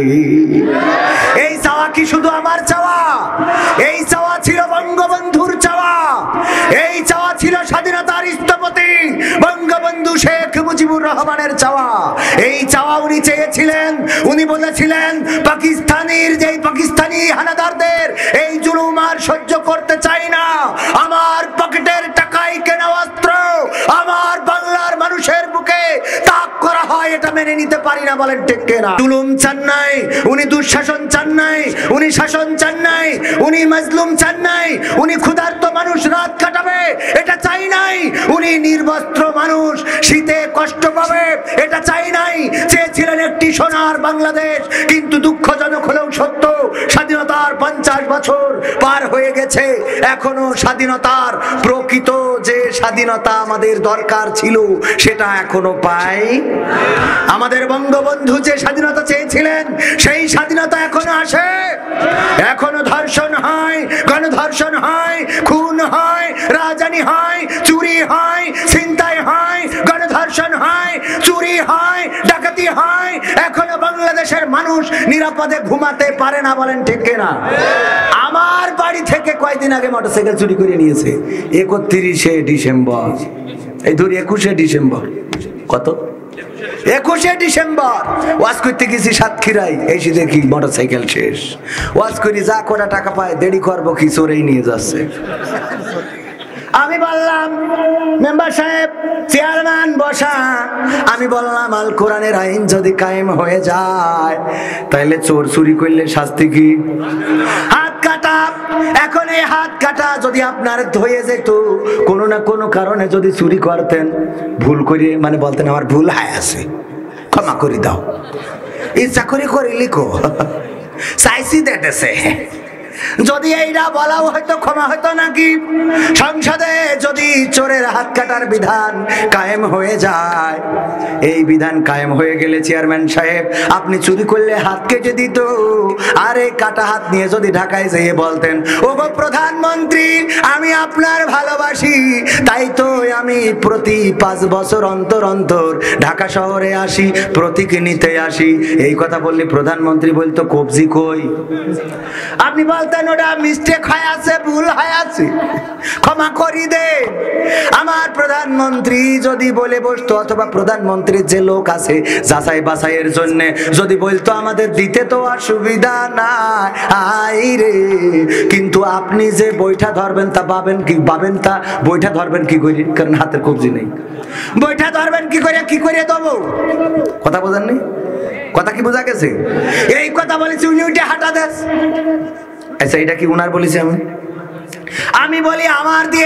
এই চাওয়া কি শুধু আমার চাওয়া? এই চাওয়া ছিল বঙ্গবন্ধুর চাওয়া, এই চাওয়া ছিল স্বাধীনতার স্থপতি বঙ্গবন্ধু শেখ মুজিবুর রহমানের চাওয়া। এই চাওয়া উনি চেয়েছিলেন, উনি বলেছিলেন পাকিস্তানি হানাদারদের এই জুলুম আর সহ্য করতে চাই না, আমার পকেটের টাকায় কেনা অস্ত্র আমার বাংলার মানুষের বুকে তাক করা হয়, এটা মেনে নিতে পারি না। বলেন ঠিক কিনা? জুলুম চান নাই উনি, দুঃশাসন চান নাই উনি, শাসন চান নাই উনি, মাজলুম চান নাই উনি, ক্ষুধার্ত মানুষ রাত কাটাবে এটা চাই নাই উনি, নির্বস্ত্র মানুষ শীতে কষ্ট পাবে এটা চাই নাই। চেয়েছিলেন একটি সোনার বাংলাদেশ, কিন্তু দুঃখজনক হলেও সত্য স্বাধীনতার 50 বছর পার হয়ে গেছে, এখনো স্বাধীনতার প্রকৃত যে স্বাধীনতা আমাদের দরকার ছিল সেটা এখনো পাই। আমাদের বঙ্গবন্ধু যে স্বাধীনতা চেয়েছিলেন সেই স্বাধীনতা এখনো আসে? এখনো ধর্ষণ হয়, গণধর্ষণ হয়, খুন হয়, রাজধানী হয়, চুরি হয়, ছিনতাই হয়, গণধর্ষণ হয়, চুরি হয়, ডাকাতি হয়, এখনো বাংলাদেশের মানুষ নিরাপদে ঘুমাতে পারে না। বলেন ঠিক কিনা? আমার বাড়ি থেকে কয়েকদিন আগে মোটরসাইকেল চুরি করে নিয়েছে 31শে ডিসেম্বর, এই ধরি 21শে ডিসেম্বর, কত 21শে ডিসেম্বর ওয়াজ করতে গেছি সাতক্ষীরায়, এসে দেখি মোটরসাইকেল শেষ। ওয়াজ করি যা কটা টাকা পায় দেরি করবো কি, চোরেই নিয়ে যাচ্ছে। আমি বললাম মেম্বার সাহেব চেয়ারম্যান বসা, আমি বললাম আল কোরআনের আইন যদি কায়েম হয়ে যায় তাহলে চোর চুরি করলে শাস্তি কি? হাত কাটা। এখন এই হাত কাটা যদি আপনার ধয়ে যেত, কোনো না কোনো কারণে যদি চুরি করতেন, ভুল করে মানে বলতেন আমার ভুল হয় আছে, ক্ষমা করে দাও, ইচ্ছা করে করে লিখো, চাইছি দেখেছে, যদি এইটা বলাও হয়তো ক্ষমা হয়তো নাকি। সংসদে যদি চোরের হাত কাটার বিধান কায়েম হয়ে যায়, এই বিধান কায়েম হয়ে গেলে চেয়ারম্যান সাহেব আপনি চুরি করলে হাত কেটে দিত, আর এই কাটা হাত নিয়ে যদি ঢাকায় যেয়ে বলতেন ওগো প্রধানমন্ত্রী আমি আপনার ভালোবাসি, তাই তো আমি প্রতি 5 বছর অন্তর অন্তর ঢাকা শহরে আসি, প্রতীক নিতে আসি, এই কথা বললে প্রধানমন্ত্রী বলতো কবজি কই? আপনি বলতেন ওটা মিস্টেক হয়ে আছে, ভুল হয়ে আছে, ক্ষমা করি দে। আমার প্রধানমন্ত্রী যদি বলে বসতো, অথবা প্রধানমন্ত্রীর যে লোক আছে যাচাই বাছাইয়ের জন্য যদি বলতো আমাদের দিতে তো অসুবিধা নাই, আই রে, কিন্তু আপনি যে বইটা ধরবেন তা পাবেন কি? পাবেন তা বইটা ধরবেন কি করে? কারণ হাতের কবজি নেই, বইটা ধরবেন কি করে? কি করে দেবো? কথা বোঝেননি? কথা কি বোঝা গেছে? এই কথা বলেছি উনি উঠে হাঁটা দেশ। আচ্ছা এটা কি উনার বলেছি? আমি বলি আমার দিয়ে